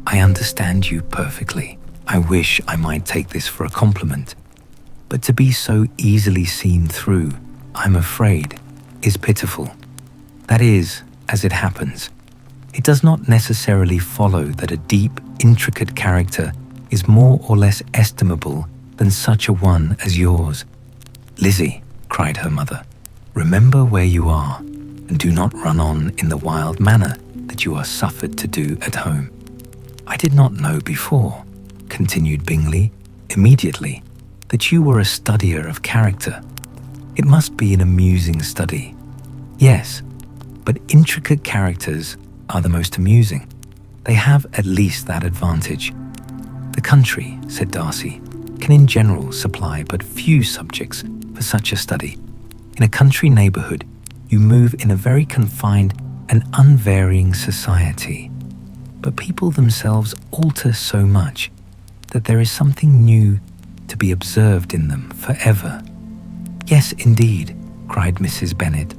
I understand you perfectly. I wish I might take this for a compliment, but to be so easily seen through, I'm afraid, is pitiful. That is, as it happens. It does not necessarily follow that a deep, intricate character is more or less estimable than such a one as yours." "Lizzie," cried her mother, "remember where you are, and do not run on in the wild manner that you are suffered to do at home." "I did not know before," continued Bingley immediately, "that you were a studier of character. It must be an amusing study." "Yes, but intricate characters are the most amusing. They have at least that advantage." "The country," said Darcy, "can in general supply but few subjects for such a study. In a country neighborhood, you move in a very confined and unvarying society. But people themselves alter so much that there is something new to be observed in them forever. Yes, indeed, cried Mrs. Bennet,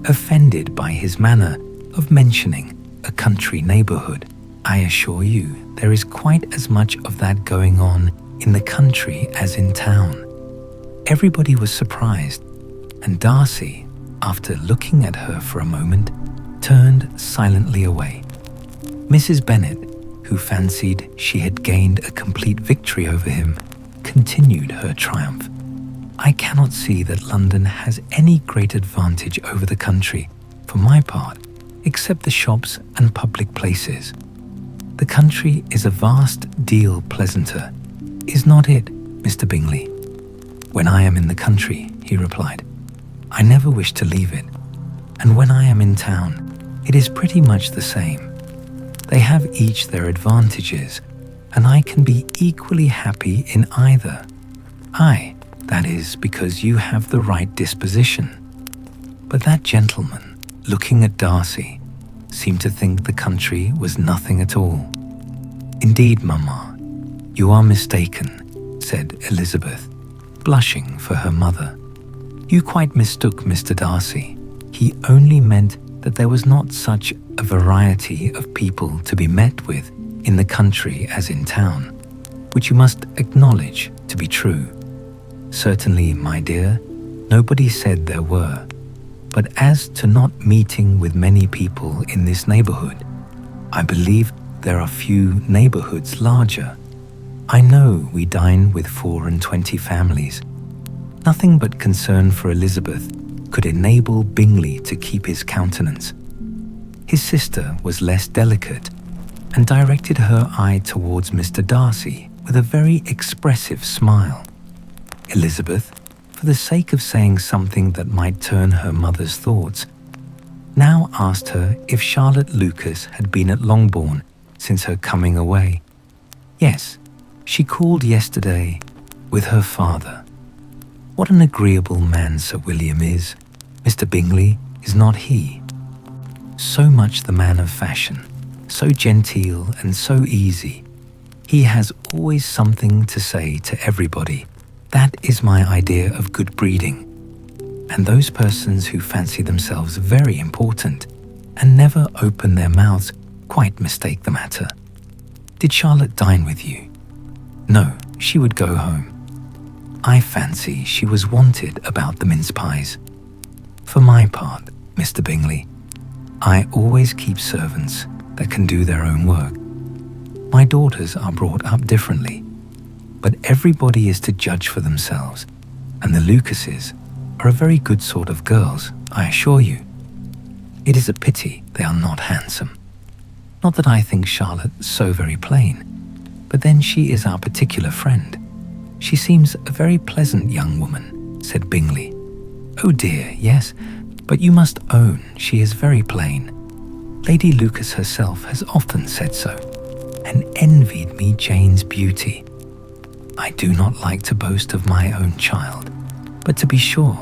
offended by his manner of mentioning a country neighborhood. I assure you, there is quite as much of that going on in the country as in town. Everybody was surprised, and Darcy, after looking at her for a moment, turned silently away. Mrs. Bennet, who fancied she had gained a complete victory over him, continued her triumph. I cannot see that London has any great advantage over the country, for my part, except the shops and public places. The country is a vast deal pleasanter, is not it, Mr. Bingley? When I am in the country, he replied, I never wish to leave it, and when I am in town, it is pretty much the same. They have each their advantages, and I can be equally happy in either. That is because you have the right disposition. But that gentleman, looking at Darcy, seemed to think the country was nothing at all. Indeed, Mamma, you are mistaken, said Elizabeth, blushing for her mother. You quite mistook Mr. Darcy. He only meant that there was not such a variety of people to be met with in the country as in town, which you must acknowledge to be true. Certainly, my dear, nobody said there were. But as to not meeting with many people in this neighborhood, I believe there are few neighborhoods larger. I know we dine with 24 families. Nothing but concern for Elizabeth could enable Bingley to keep his countenance. His sister was less delicate and directed her eye towards Mr. Darcy with a very expressive smile. Elizabeth, for the sake of saying something that might turn her mother's thoughts, now asked her if Charlotte Lucas had been at Longbourn since her coming away. Yes, she called yesterday with her father. What an agreeable man Sir William is. Mr. Bingley is not he. So much the man of fashion, so genteel and so easy. He has always something to say to everybody. That is my idea of good breeding. And those persons who fancy themselves very important and never open their mouths quite mistake the matter. Did Charlotte dine with you? No, she would go home. I fancy she was wanted about the mince pies. For my part, Mr. Bingley, I always keep servants that can do their own work. My daughters are brought up differently, but everybody is to judge for themselves, and the Lucases are a very good sort of girls, I assure you. It is a pity they are not handsome. Not that I think Charlotte so very plain, but then she is our particular friend. She seems a very pleasant young woman, said Bingley. Oh dear, yes, but you must own she is very plain. Lady Lucas herself has often said so, and envied me Jane's beauty. I do not like to boast of my own child, but to be sure,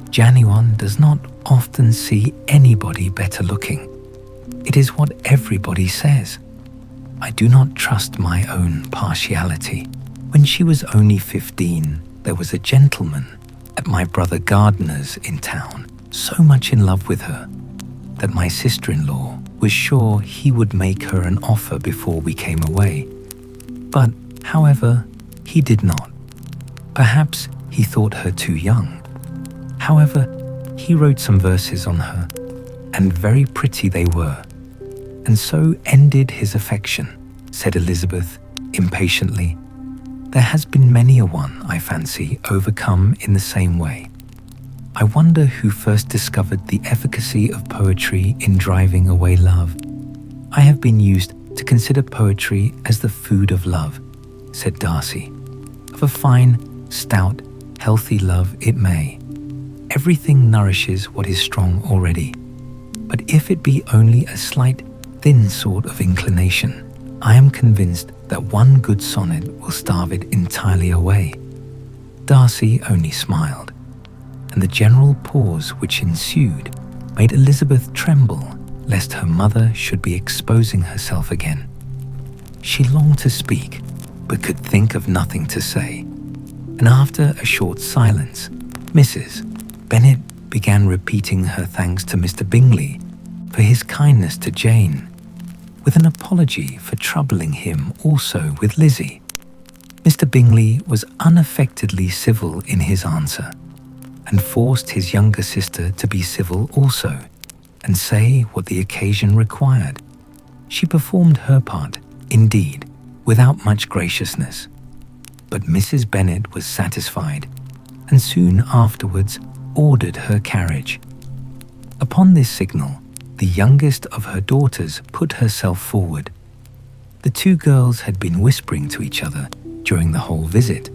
Januan does not often see anybody better looking. It is what everybody says. I do not trust my own partiality. When she was only 15, there was a gentleman at my brother Gardiner's in town so much in love with her that my sister-in-law was sure he would make her an offer before we came away. But, however, he did not. Perhaps he thought her too young. However, he wrote some verses on her, and very pretty they were. And so ended his affection, said Elizabeth impatiently. There has been many a one, I fancy, overcome in the same way. I wonder who first discovered the efficacy of poetry in driving away love. I have been used to consider poetry as the food of love, said Darcy. Of a fine, stout, healthy love it may. Everything nourishes what is strong already. But if it be only a slight, thin sort of inclination, I am convinced that one good sonnet will starve it entirely away. Darcy only smiled. and the general pause which ensued made Elizabeth tremble lest her mother should be exposing herself again. She longed to speak, but could think of nothing to say, and after a short silence, Mrs. Bennet began repeating her thanks to Mr. Bingley for his kindness to Jane, with an apology for troubling him also with Lizzie. Mr. Bingley was unaffectedly civil in his answer, and forced his younger sister to be civil also, and say what the occasion required. She performed her part, indeed, without much graciousness, but Mrs. Bennet was satisfied, and soon afterwards ordered her carriage. Upon this signal, the youngest of her daughters put herself forward. The two girls had been whispering to each other during the whole visit,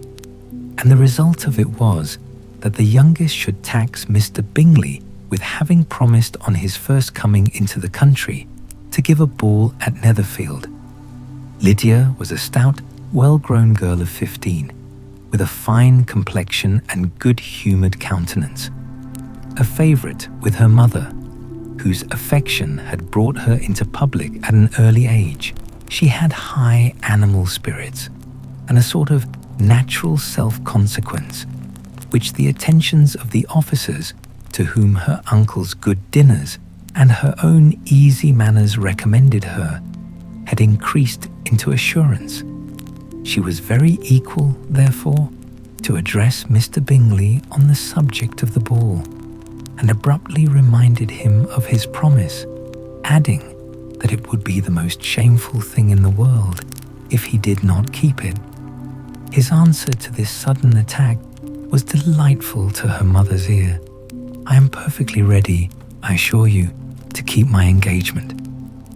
and the result of it was that the youngest should tax Mr. Bingley with having promised on his first coming into the country to give a ball at Netherfield. Lydia was a stout, well-grown girl of 15, with a fine complexion and good-humoured countenance, a favourite with her mother, whose affection had brought her into public at an early age. She had high animal spirits and a sort of natural self-consequence, which the attentions of the officers to whom her uncle's good dinners and her own easy manners recommended her had increased into assurance. She was very equal, therefore, to address Mr. Bingley on the subject of the ball, and abruptly reminded him of his promise, adding that it would be the most shameful thing in the world if he did not keep it. His answer to this sudden attack was delightful to her mother's ear. "I am perfectly ready, I assure you, to keep my engagement,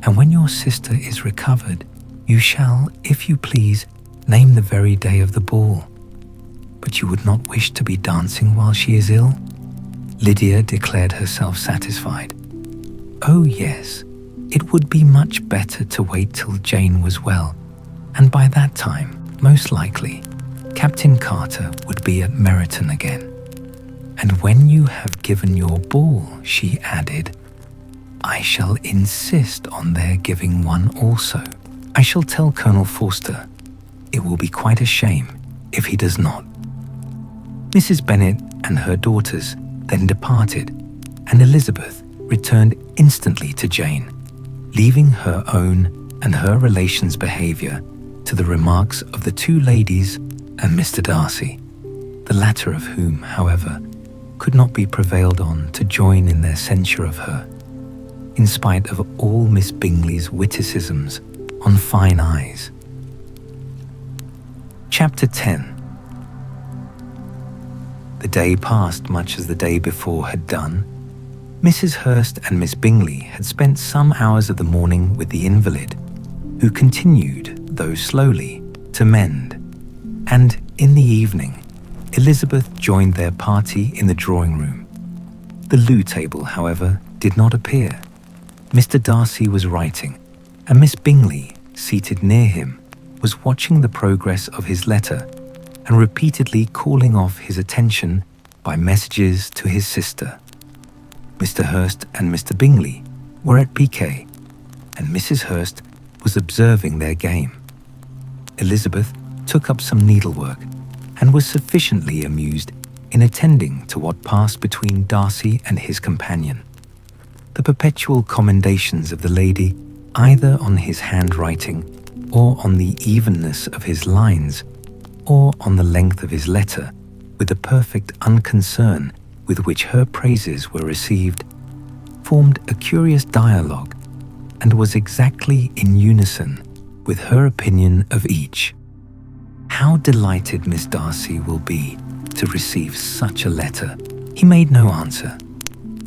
and when your sister is recovered, you shall, if you please, name the very day of the ball. But you would not wish to be dancing while she is ill?" Lydia declared herself satisfied. "Oh yes, it would be much better to wait till Jane was well, and by that time, most likely, Captain Carter would be at Meryton again. And when you have given your ball," she added, "I shall insist on their giving one also. I shall tell Colonel Forster. It will be quite a shame if he does not." Mrs. Bennet and her daughters then departed, and Elizabeth returned instantly to Jane, leaving her own and her relations' behaviour to the remarks of the two ladies and Mr. Darcy, the latter of whom, however, could not be prevailed on to join in their censure of her, in spite of all Miss Bingley's witticisms on fine eyes. Chapter 10. The day passed much as the day before had done. Mrs. Hurst and Miss Bingley had spent some hours of the morning with the invalid, who continued, though slowly, to mend, and in the evening, Elizabeth joined their party in the drawing-room. The loo table, however, did not appear. Mr. Darcy was writing, and Miss Bingley, seated near him, was watching the progress of his letter and repeatedly calling off his attention by messages to his sister. Mr. Hurst and Mr. Bingley were at piquet, and Mrs. Hurst was observing their game. Elizabeth took up some needlework and was sufficiently amused in attending to what passed between Darcy and his companion. The perpetual commendations of the lady, either on his handwriting or on the evenness of his lines, or on the length of his letter, with the perfect unconcern with which her praises were received, formed a curious dialogue, and was exactly in unison with her opinion of each. How delighted Miss Darcy will be to receive such a letter. He made no answer.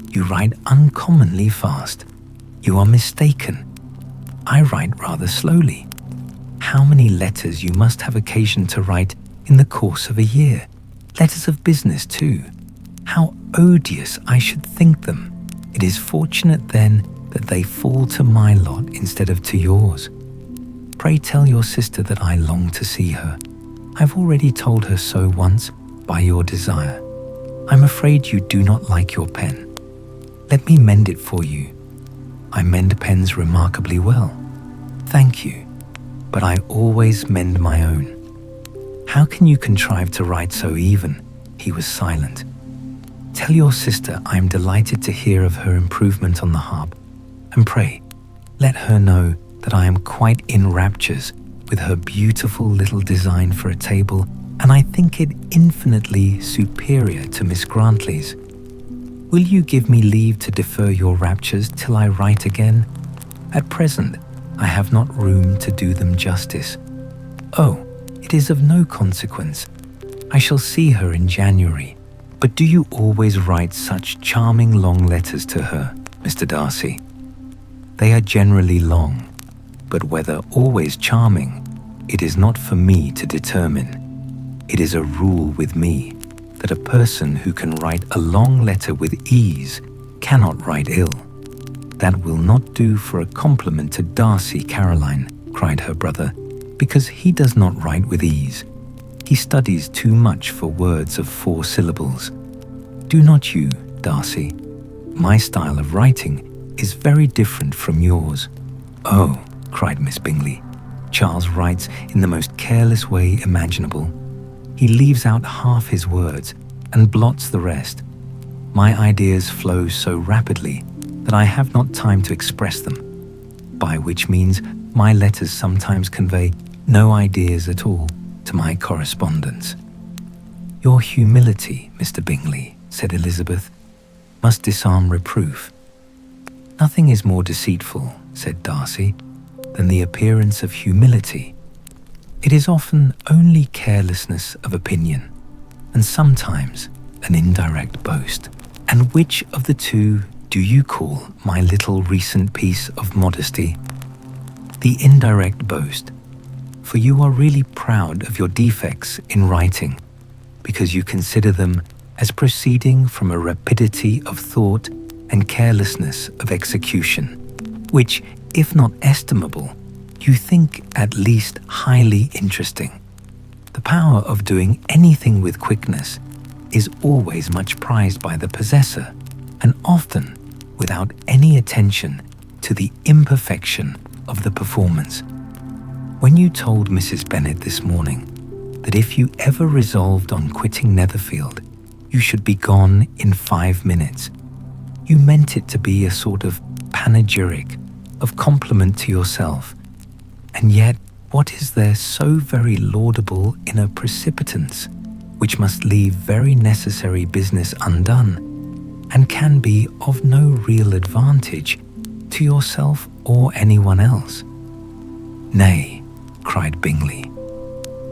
You write uncommonly fast. You are mistaken. I write rather slowly. How many letters you must have occasion to write in the course of a year. Letters of business too. How odious I should think them. It is fortunate then that they fall to my lot instead of to yours. Pray tell your sister that I long to see her. I've already told her so once by your desire. I'm afraid you do not like your pen. Let me mend it for you. I mend pens remarkably well. Thank you, but I always mend my own. How can you contrive to write so even?" He was silent. "Tell your sister I am delighted to hear of her improvement on the harp, and pray, let her know that I am quite in raptures with her beautiful little design for a table, and I think it infinitely superior to Miss Grantley's. Will you give me leave to defer your raptures till I write again? At present, I have not room to do them justice. Oh, it is of no consequence. I shall see her in January. But do you always write such charming long letters to her, Mr. Darcy?" "They are generally long, but whether always charming, it is not for me to determine. It is a rule with me that a person who can write a long letter with ease cannot write ill." "That will not do for a compliment to Darcy, Caroline," cried her brother, "because he does not write with ease. He studies too much for words of 4 syllables. Do not you, Darcy? My style of writing is very different from yours." "Oh," cried Miss Bingley, "Charles writes in the most careless way imaginable. He leaves out half his words and blots the rest. My ideas flow so rapidly that I have not time to express them, by which means my letters sometimes convey no ideas at all to my correspondents." "Your humility, Mr. Bingley," said Elizabeth, "must disarm reproof." "Nothing is more deceitful," said Darcy, "than the appearance of humility. It is often only carelessness of opinion, and sometimes an indirect boast. And which of the two do you call my little recent piece of modesty?" "The indirect boast, for you are really proud of your defects in writing, because you consider them as proceeding from a rapidity of thought and carelessness of execution, which, if not estimable, you think at least highly interesting. The power of doing anything with quickness is always much prized by the possessor, and often without any attention to the imperfection of the performance. When you told Mrs. Bennet this morning that if you ever resolved on quitting Netherfield, you should be gone in 5 minutes, you meant it to be a sort of panegyric, of compliment to yourself. And yet, what is there so very laudable in a precipitance, which must leave very necessary business undone, and can be of no real advantage to yourself or anyone else?" "Nay," cried Bingley,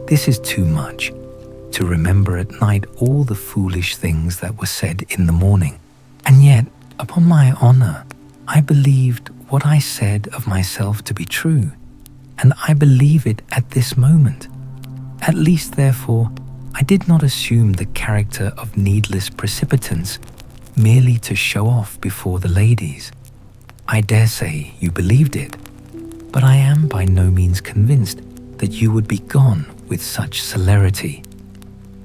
"this is too much, to remember at night all the foolish things that were said in the morning. And yet, upon my honour, I believed what I said of myself to be true, and I believe it at this moment. At least, therefore, I did not assume the character of needless precipitance merely to show off before the ladies. I dare say you believed it, but I am by no means convinced that you would be gone with such celerity.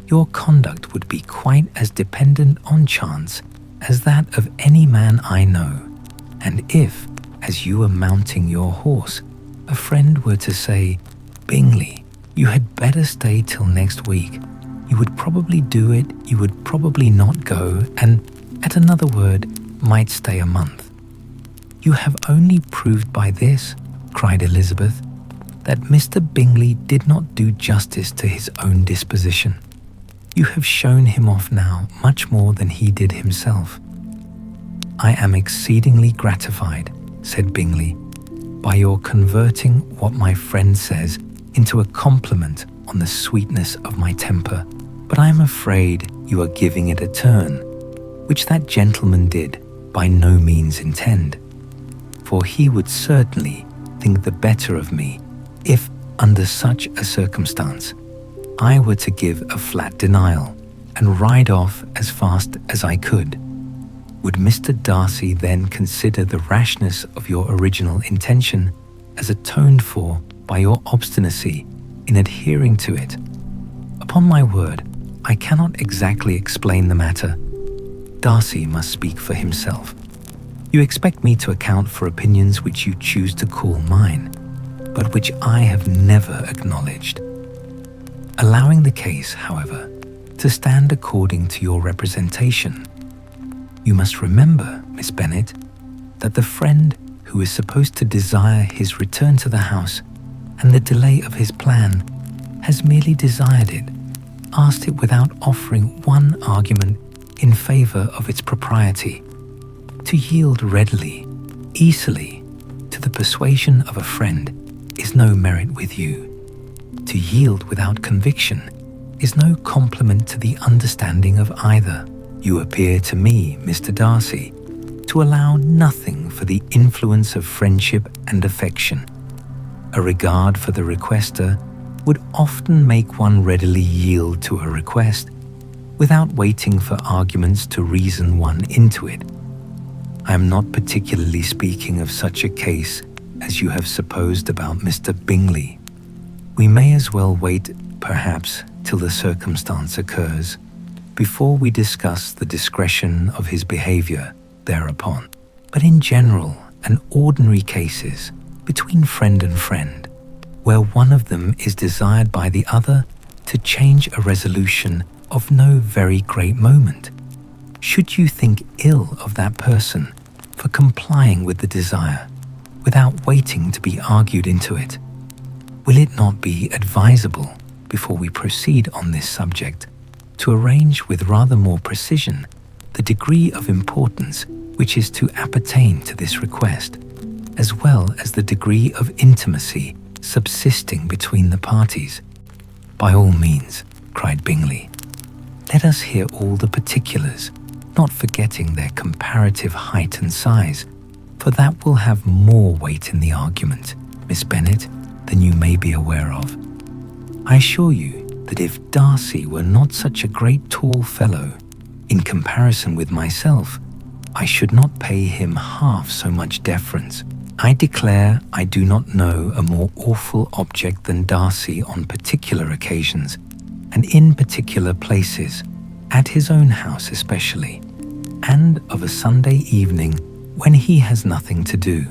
Your conduct would be quite as dependent on chance as that of any man I know, and if, as you were mounting your horse, a friend were to say, 'Bingley, you had better stay till next week,' you would probably do it, you would probably not go, and, at another word, might stay a month. You have only proved by this," cried Elizabeth, "that Mr. Bingley did not do justice to his own disposition. You have shown him off now much more than he did himself." "I am exceedingly gratified," said Bingley, "by your converting what my friend says into a compliment on the sweetness of my temper, but I am afraid you are giving it a turn, which that gentleman did by no means intend. For he would certainly think the better of me if, under such a circumstance, I were to give a flat denial and ride off as fast as I could. Would Mr. Darcy then consider the rashness of your original intention as atoned for by your obstinacy in adhering to it? Upon my word, I cannot exactly explain the matter. Darcy must speak for himself. You expect me to account for opinions which you choose to call mine, but which I have never acknowledged. Allowing the case, however, to stand according to your representation, you must remember, Miss Bennet, that the friend who is supposed to desire his return to the house and the delay of his plan has merely desired it, asked it without offering one argument in favor of its propriety. To yield readily, easily, to the persuasion of a friend is no merit with you. To yield without conviction is no compliment to the understanding of either. You appear to me, Mr. Darcy, to allow nothing for the influence of friendship and affection. A regard for the requester would often make one readily yield to a request without waiting for arguments to reason one into it. I am not particularly speaking of such a case as you have supposed about Mr. Bingley. We may as well wait, perhaps, till the circumstance occurs, before we discuss the discretion of his behaviour thereupon. But in general and ordinary cases, between friend and friend, where one of them is desired by the other to change a resolution of no very great moment, should you think ill of that person for complying with the desire without waiting to be argued into it? Will it not be advisable, before we proceed on this subject, to arrange with rather more precision the degree of importance which is to appertain to this request, as well as the degree of intimacy subsisting between the parties? By all means, cried Bingley. Let us hear all the particulars, not forgetting their comparative height and size, for that will have more weight in the argument, Miss Bennet, than you may be aware of. I assure you that if Darcy were not such a great tall fellow, in comparison with myself, I should not pay him half so much deference. I declare I do not know a more awful object than Darcy on particular occasions, and in particular places, at his own house especially, and of a Sunday evening when he has nothing to do.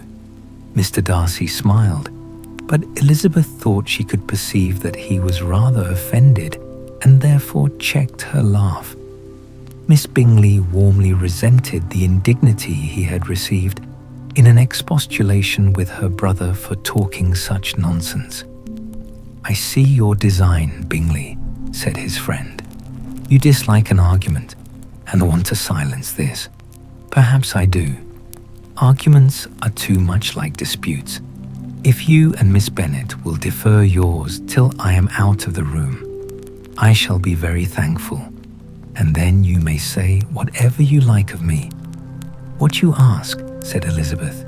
Mr. Darcy smiled, but Elizabeth thought she could perceive that he was rather offended, and therefore checked her laugh. Miss Bingley warmly resented the indignity he had received in an expostulation with her brother for talking such nonsense. I see your design, Bingley, said his friend. You dislike an argument, and want to silence this. Perhaps I do. Arguments are too much like disputes. If you and Miss Bennet will defer yours till I am out of the room, I shall be very thankful, and then you may say whatever you like of me. What you ask, said Elizabeth,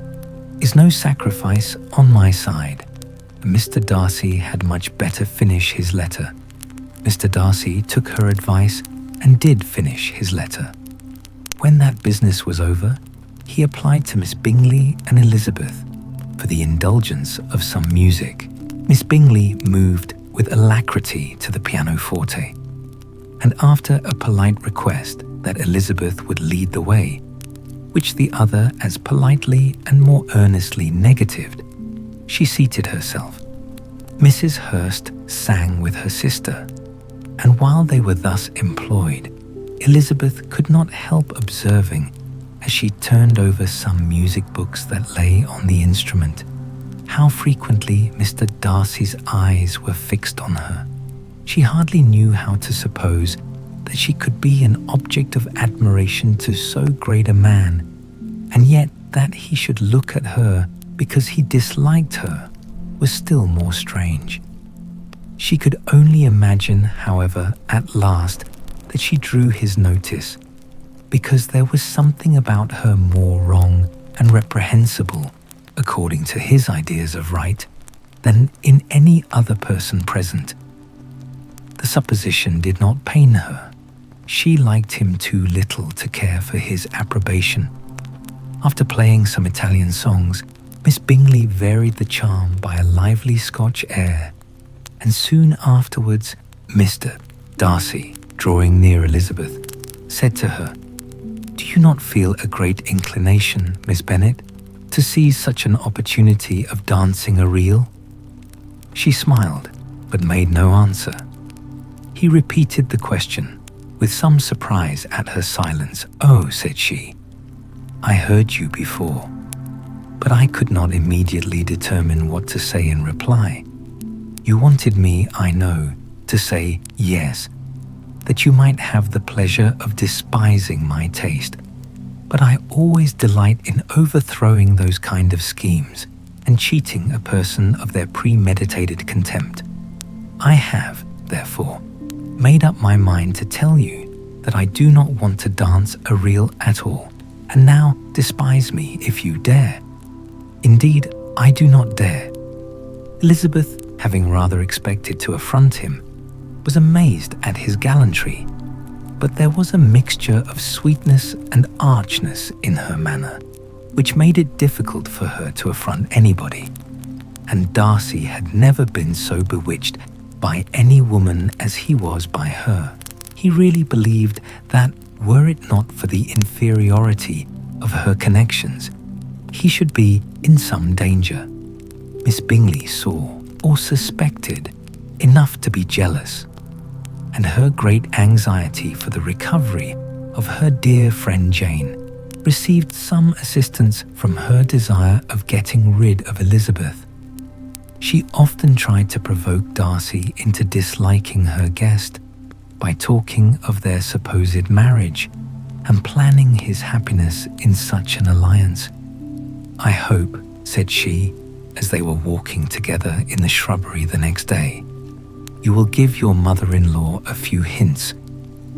is no sacrifice on my side. Mr. Darcy had much better finish his letter. Mr. Darcy took her advice and did finish his letter. When that business was over, he applied to Miss Bingley and Elizabeth for the indulgence of some music. Miss Bingley moved with alacrity to the pianoforte, and after a polite request that Elizabeth would lead the way, which the other as politely and more earnestly negatived, she seated herself. Mrs. Hurst sang with her sister, and while they were thus employed, Elizabeth could not help observing, as she turned over some music books that lay on the instrument, how frequently Mr. Darcy's eyes were fixed on her. She hardly knew how to suppose that she could be an object of admiration to so great a man, and yet that he should look at her because he disliked her was still more strange. She could only imagine, however, at last, that she drew his notice, because there was something about her more wrong and reprehensible, according to his ideas of right, than in any other person present. The supposition did not pain her. She liked him too little to care for his approbation. After playing some Italian songs, Miss Bingley varied the charm by a lively Scotch air, and soon afterwards Mr. Darcy drawing near Elizabeth, said to her, "Do you not feel a great inclination, Miss Bennet, to seize such an opportunity of dancing a reel?" She smiled, but made no answer. He repeated the question, with some surprise at her silence. "Oh," said she, "I heard you before, but I could not immediately determine what to say in reply. You wanted me, I know, to say yes, that you might have the pleasure of despising my taste, but I always delight in overthrowing those kind of schemes and cheating a person of their premeditated contempt. I have, therefore, made up my mind to tell you that I do not want to dance a reel at all, and now despise me if you dare. Indeed, I do not dare." Elizabeth, having rather expected to affront him, was amazed at his gallantry, but there was a mixture of sweetness and archness in her manner, which made it difficult for her to affront anybody, and Darcy had never been so bewitched by any woman as he was by her. He really believed that, were it not for the inferiority of her connections, he should be in some danger. Miss Bingley saw, or suspected, enough to be jealous, and her great anxiety for the recovery of her dear friend Jane received some assistance from her desire of getting rid of Elizabeth. She often tried to provoke Darcy into disliking her guest by talking of their supposed marriage and planning his happiness in such an alliance. "I hope," said she, as they were walking together in the shrubbery the next day, "you will give your mother-in-law a few hints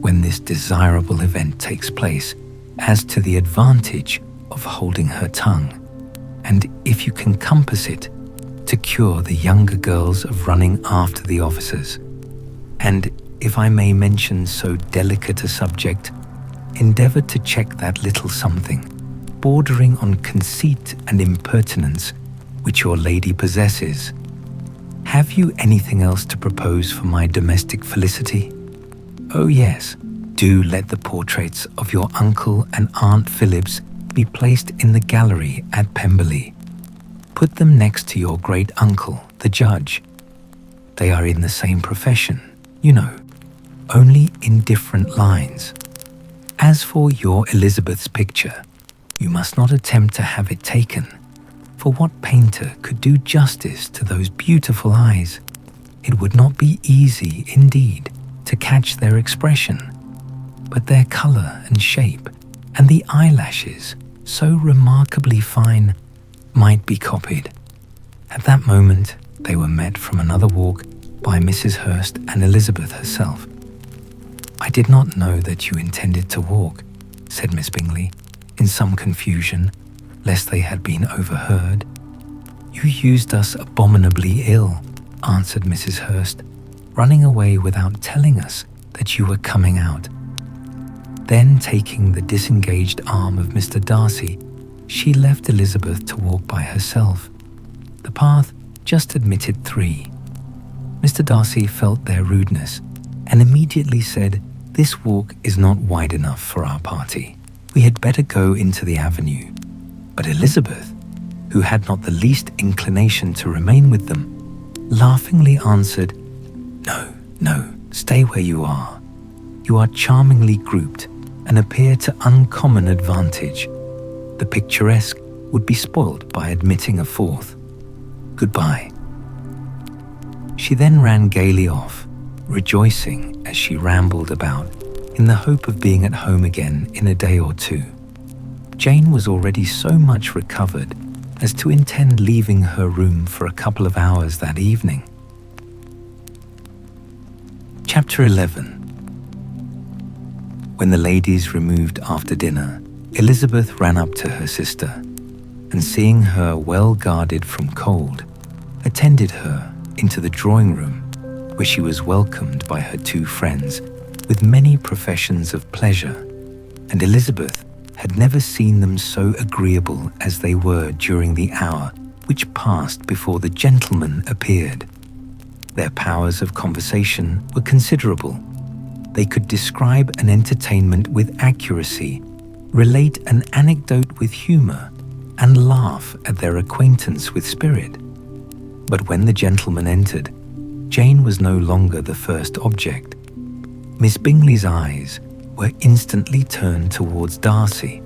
when this desirable event takes place as to the advantage of holding her tongue, and if you can compass it, to cure the younger girls of running after the officers. And if I may mention so delicate a subject, endeavour to check that little something, bordering on conceit and impertinence, which your lady possesses. Have you anything else to propose for my domestic felicity? Oh yes, do let the portraits of your uncle and Aunt Phillips be placed in the gallery at Pemberley. Put them next to your great uncle, the judge. They are in the same profession, you know, only in different lines. As for your Elizabeth's picture, you must not attempt to have it taken, for what painter could do justice to those beautiful eyes? It would not be easy, indeed, to catch their expression, but their colour and shape, and the eyelashes, so remarkably fine, might be copied. At that moment, they were met from another walk by Mrs. Hurst and Elizabeth herself. "I did not know that you intended to walk," said Miss Bingley, in some confusion, lest they had been overheard. "You used us abominably ill," answered Mrs. Hurst, "running away without telling us that you were coming out." Then, taking the disengaged arm of Mr. Darcy, she left Elizabeth to walk by herself. The path just admitted 3. Mr. Darcy felt their rudeness and immediately said, "This walk is not wide enough for our party. We had better go into the avenue." But Elizabeth, who had not the least inclination to remain with them, laughingly answered, No, stay where you are. You are charmingly grouped and appear to uncommon advantage. The picturesque would be spoilt by admitting a 4th. Goodbye." She then ran gaily off, rejoicing as she rambled about in the hope of being at home again in a day or 2. Jane was already so much recovered as to intend leaving her room for a couple of hours that evening. Chapter 11. When the ladies removed after dinner, Elizabeth ran up to her sister, and seeing her well guarded from cold, attended her into the drawing-room, where she was welcomed by her 2 friends with many professions of pleasure, and Elizabeth had never seen them so agreeable as they were during the hour which passed before the gentlemen appeared. Their powers of conversation were considerable, they could describe an entertainment with accuracy, relate an anecdote with humor, and laugh at their acquaintance with spirit. But when the gentleman entered, Jane was no longer the first object. Miss Bingley's eyes were instantly turned towards Darcy,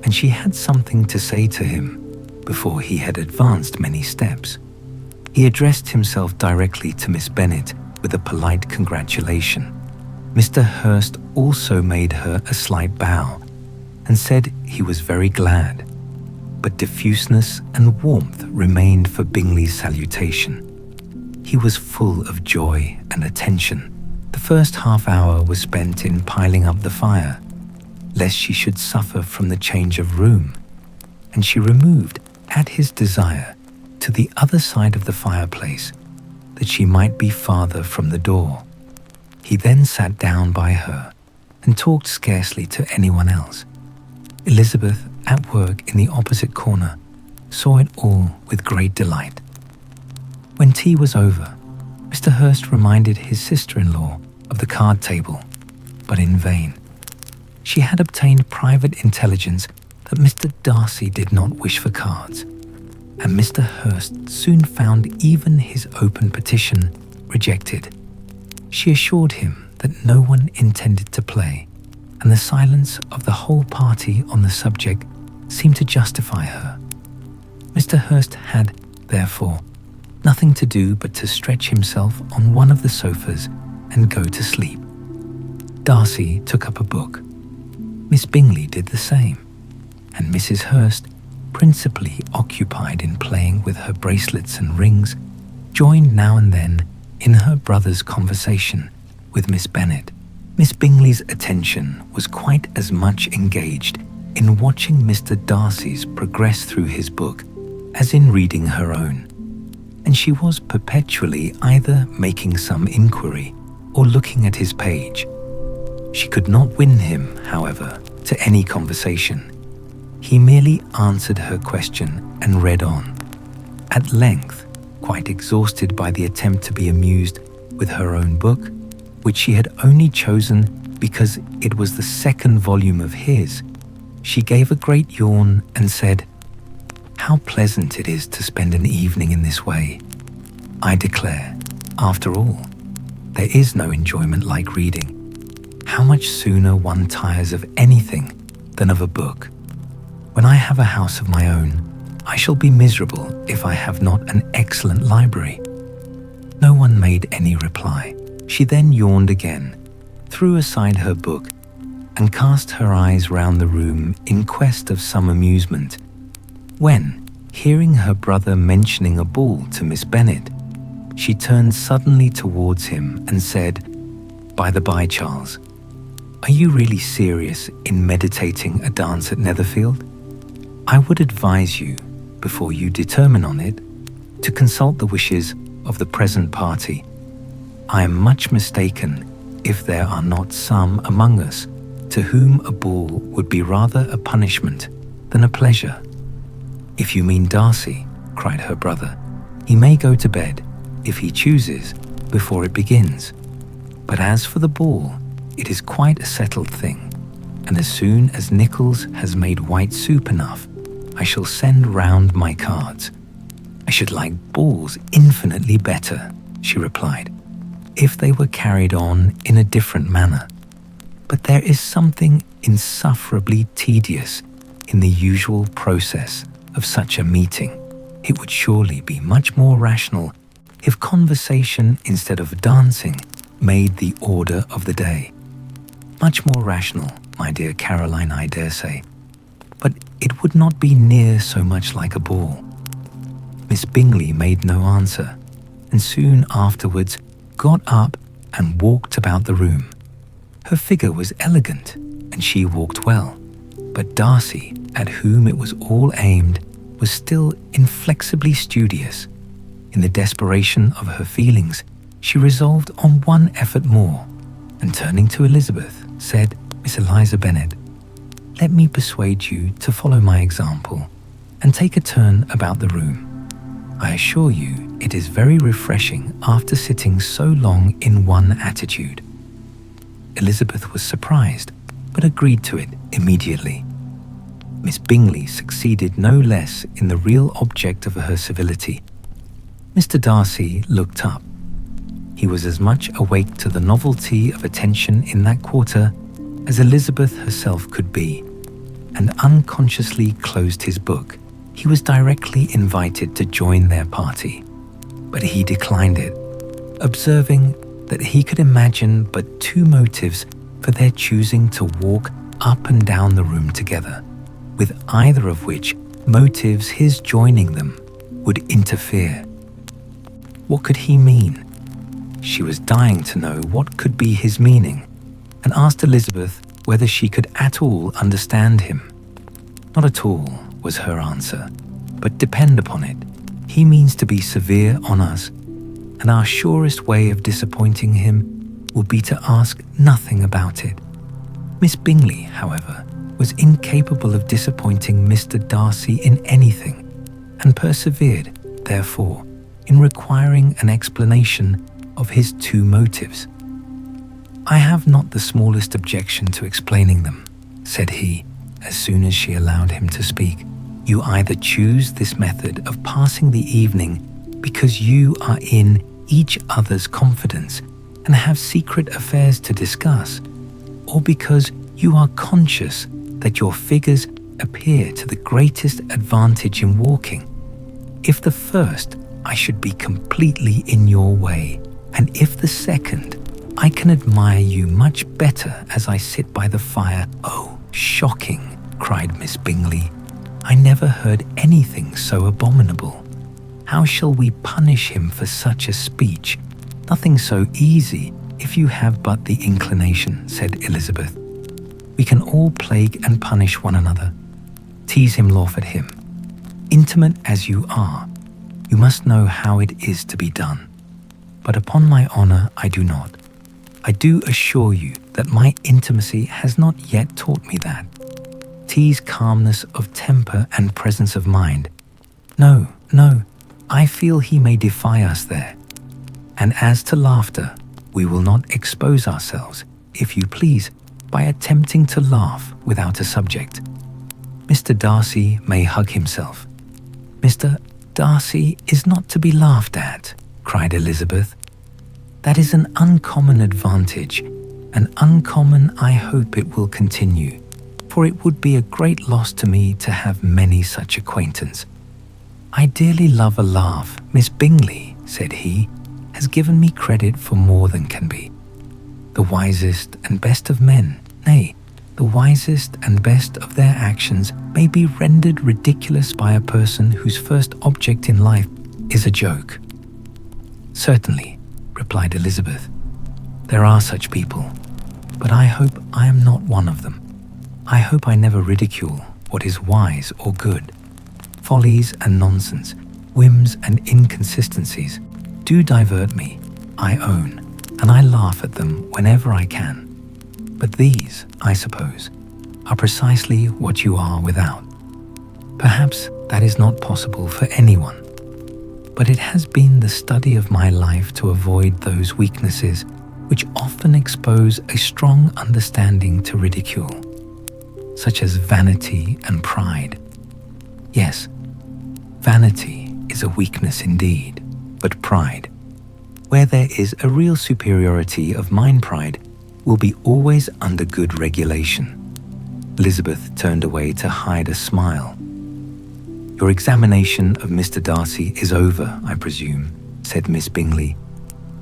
and she had something to say to him before he had advanced many steps. He addressed himself directly to Miss Bennet with a polite congratulation. Mr. Hurst also made her a slight bow and said he was very glad, but diffuseness and warmth remained for Bingley's salutation. He was full of joy and attention. The first half hour was spent in piling up the fire, lest she should suffer from the change of room, and she removed, at his desire, to the other side of the fireplace, that she might be farther from the door. He then sat down by her and talked scarcely to anyone else. Elizabeth, at work in the opposite corner, saw it all with great delight. When tea was over, Mr. Hurst reminded his sister-in-law of the card table, but in vain. She had obtained private intelligence that Mr. Darcy did not wish for cards, and Mr. Hurst soon found even his open petition rejected. She assured him that no one intended to play, and the silence of the whole party on the subject seemed to justify her. Mr. Hurst had, therefore, nothing to do but to stretch himself on one of the sofas and go to sleep. Darcy took up a book. Miss Bingley did the same, and Mrs. Hurst, principally occupied in playing with her bracelets and rings, joined now and then in her brother's conversation with Miss Bennet. Miss Bingley's attention was quite as much engaged in watching Mr. Darcy's progress through his book as in reading her own, and she was perpetually either making some inquiry or looking at his page. She could not win him, however, to any conversation. He merely answered her question and read on. At length, quite exhausted by the attempt to be amused with her own book, which she had only chosen because it was the second volume of his, she gave a great yawn and said, "How pleasant it is to spend an evening in this way. I declare, after all, there is no enjoyment like reading. How much sooner one tires of anything than of a book. When I have a house of my own, I shall be miserable if I have not an excellent library." No one made any reply. She then yawned again, threw aside her book, and cast her eyes round the room in quest of some amusement, when, hearing her brother mentioning a ball to Miss Bennet, she turned suddenly towards him and said, "By the by, Charles, are you really serious in meditating a dance at Netherfield? I would advise you, before you determine on it, to consult the wishes of the present party. I am much mistaken if there are not some among us to whom a ball would be rather a punishment than a pleasure." "If you mean Darcy," cried her brother, "he may go to bed, if he chooses, before it begins. But as for the ball, it is quite a settled thing, and as soon as Nichols has made white soup enough, I shall send round my cards." "I should like balls infinitely better," she replied, "if they were carried on in a different manner. But there is something insufferably tedious in the usual process of such a meeting. It would surely be much more rational if conversation instead of dancing made the order of the day. Much more rational, my dear Caroline, I dare say, but it would not be near so much like a ball." Miss Bingley made no answer, and soon afterwards got up and walked about the room. Her figure was elegant, and she walked well, but Darcy, at whom it was all aimed, was still inflexibly studious. In the desperation of her feelings, she resolved on one effort more, and turning to Elizabeth, said, "Miss Eliza Bennet, let me persuade you to follow my example and take a turn about the room. I assure you it is very refreshing after sitting so long in one attitude." Elizabeth was surprised, but agreed to it immediately. Miss Bingley succeeded no less in the real object of her civility. Mr. Darcy looked up. He was as much awake to the novelty of attention in that quarter as Elizabeth herself could be, and unconsciously closed his book. He was directly invited to join their party, but he declined it, observing that he could imagine but two motives for their choosing to walk up and down the room together, with either of which motives his joining them would interfere. What could he mean? She was dying to know what could be his meaning, and asked Elizabeth whether she could at all understand him. Not at all, was her answer, but depend upon it, he means to be severe on us, and our surest way of disappointing him will be to ask nothing about it. Miss Bingley, however, was incapable of disappointing Mr. Darcy in anything, and persevered, therefore, in requiring an explanation of his two motives. "I have not the smallest objection to explaining them," said he, as soon as she allowed him to speak. "You either choose this method of passing the evening because you are in each other's confidence and have secret affairs to discuss, or because you are conscious that your figures appear to the greatest advantage in walking. If the first, I should be completely in your way, and if the second, I can admire you much better as I sit by the fire." "Oh, shocking!" cried Miss Bingley. "I never heard anything so abominable. How shall we punish him for such a speech?" "Nothing so easy, if you have but the inclination," said Elizabeth. "We can all plague and punish one another. Tease him, laugh at him. Intimate as you are, you must know how it is to be done. But upon my honour, I do not. I do assure you that my intimacy has not yet taught me that. Tease calmness of temper and presence of mind. No, no, I feel he may defy us there. And as to laughter, we will not expose ourselves, if you please, by attempting to laugh without a subject. Mr. Darcy may hug himself." "Mr. Darcy is not to be laughed at," cried Elizabeth. "That is an uncommon advantage, and uncommon I hope it will continue, for it would be a great loss to me to have many such acquaintance. I dearly love a laugh. Miss Bingley," said he, "has given me credit for more than can be. The wisest and best of men, nay, the wisest and best of their actions may be rendered ridiculous by a person whose first object in life is a joke." "Certainly," replied Elizabeth, "there are such people, but I hope I am not one of them. I hope I never ridicule what is wise or good. Follies and nonsense, whims and inconsistencies do divert me, I own, and I laugh at them whenever I can. But these, I suppose, are precisely what you are without. Perhaps that is not possible for anyone, but it has been the study of my life to avoid those weaknesses which often expose a strong understanding to ridicule, such as vanity and pride. Yes, vanity is a weakness indeed, but pride, where there is a real superiority of mind pride, will be always under good regulation." Elizabeth turned away to hide a smile. "Your examination of Mr. Darcy is over, I presume," said Miss Bingley.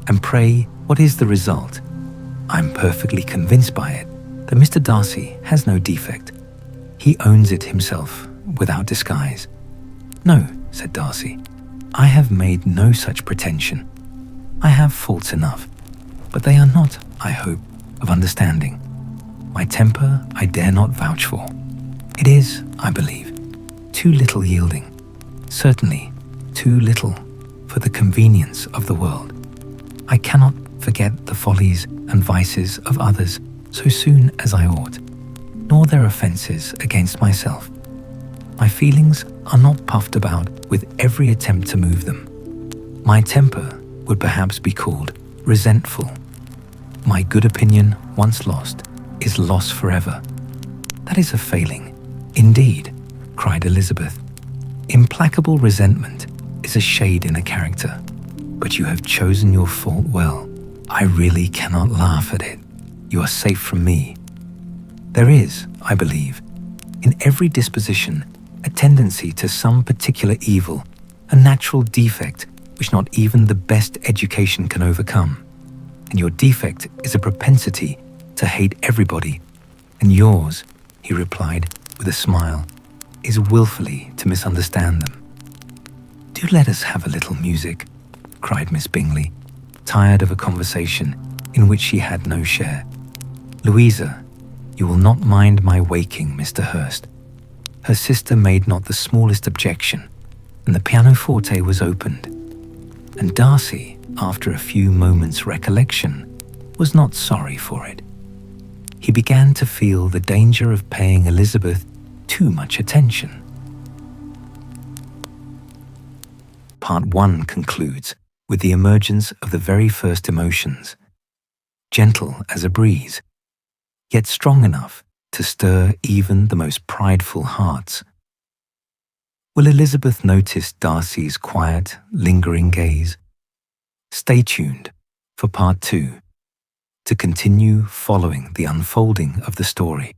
"And pray, what is the result?" "I am perfectly convinced by it that Mr. Darcy has no defect. He owns it himself without disguise." "No," said Darcy, "I have made no such pretension. I have faults enough, but they are not, I hope, of understanding. My temper I dare not vouch for. It is, I believe, too little yielding, certainly too little for the convenience of the world. I cannot forget the follies and vices of others so soon as I ought, nor their offences against myself. My feelings are not puffed about with every attempt to move them. My temper would perhaps be called resentful. My good opinion once lost, is lost forever. That is a failing. Indeed, cried Elizabeth. Implacable resentment is a shade in a character, but you have chosen your fault well. I really cannot laugh at it. You are safe from me. There is, I believe, in every disposition, a tendency to some particular evil, a natural defect which not even the best education can overcome. And your defect is a propensity to hate everybody, and yours, he replied with a smile, is willfully to misunderstand them. Do let us have a little music, cried Miss Bingley, tired of a conversation in which she had no share. Louisa, you will not mind my waking Mr. Hurst. Her sister made not the smallest objection, and the pianoforte was opened. And Darcy, after a few moments' recollection, was not sorry for it. He began to feel the danger of paying Elizabeth too much attention. Part 1 concludes with the emergence of the very first emotions, gentle as a breeze, yet strong enough to stir even the most prideful hearts. Will Elizabeth notice Darcy's quiet, lingering gaze? Stay tuned for Part 2 to continue following the unfolding of the story.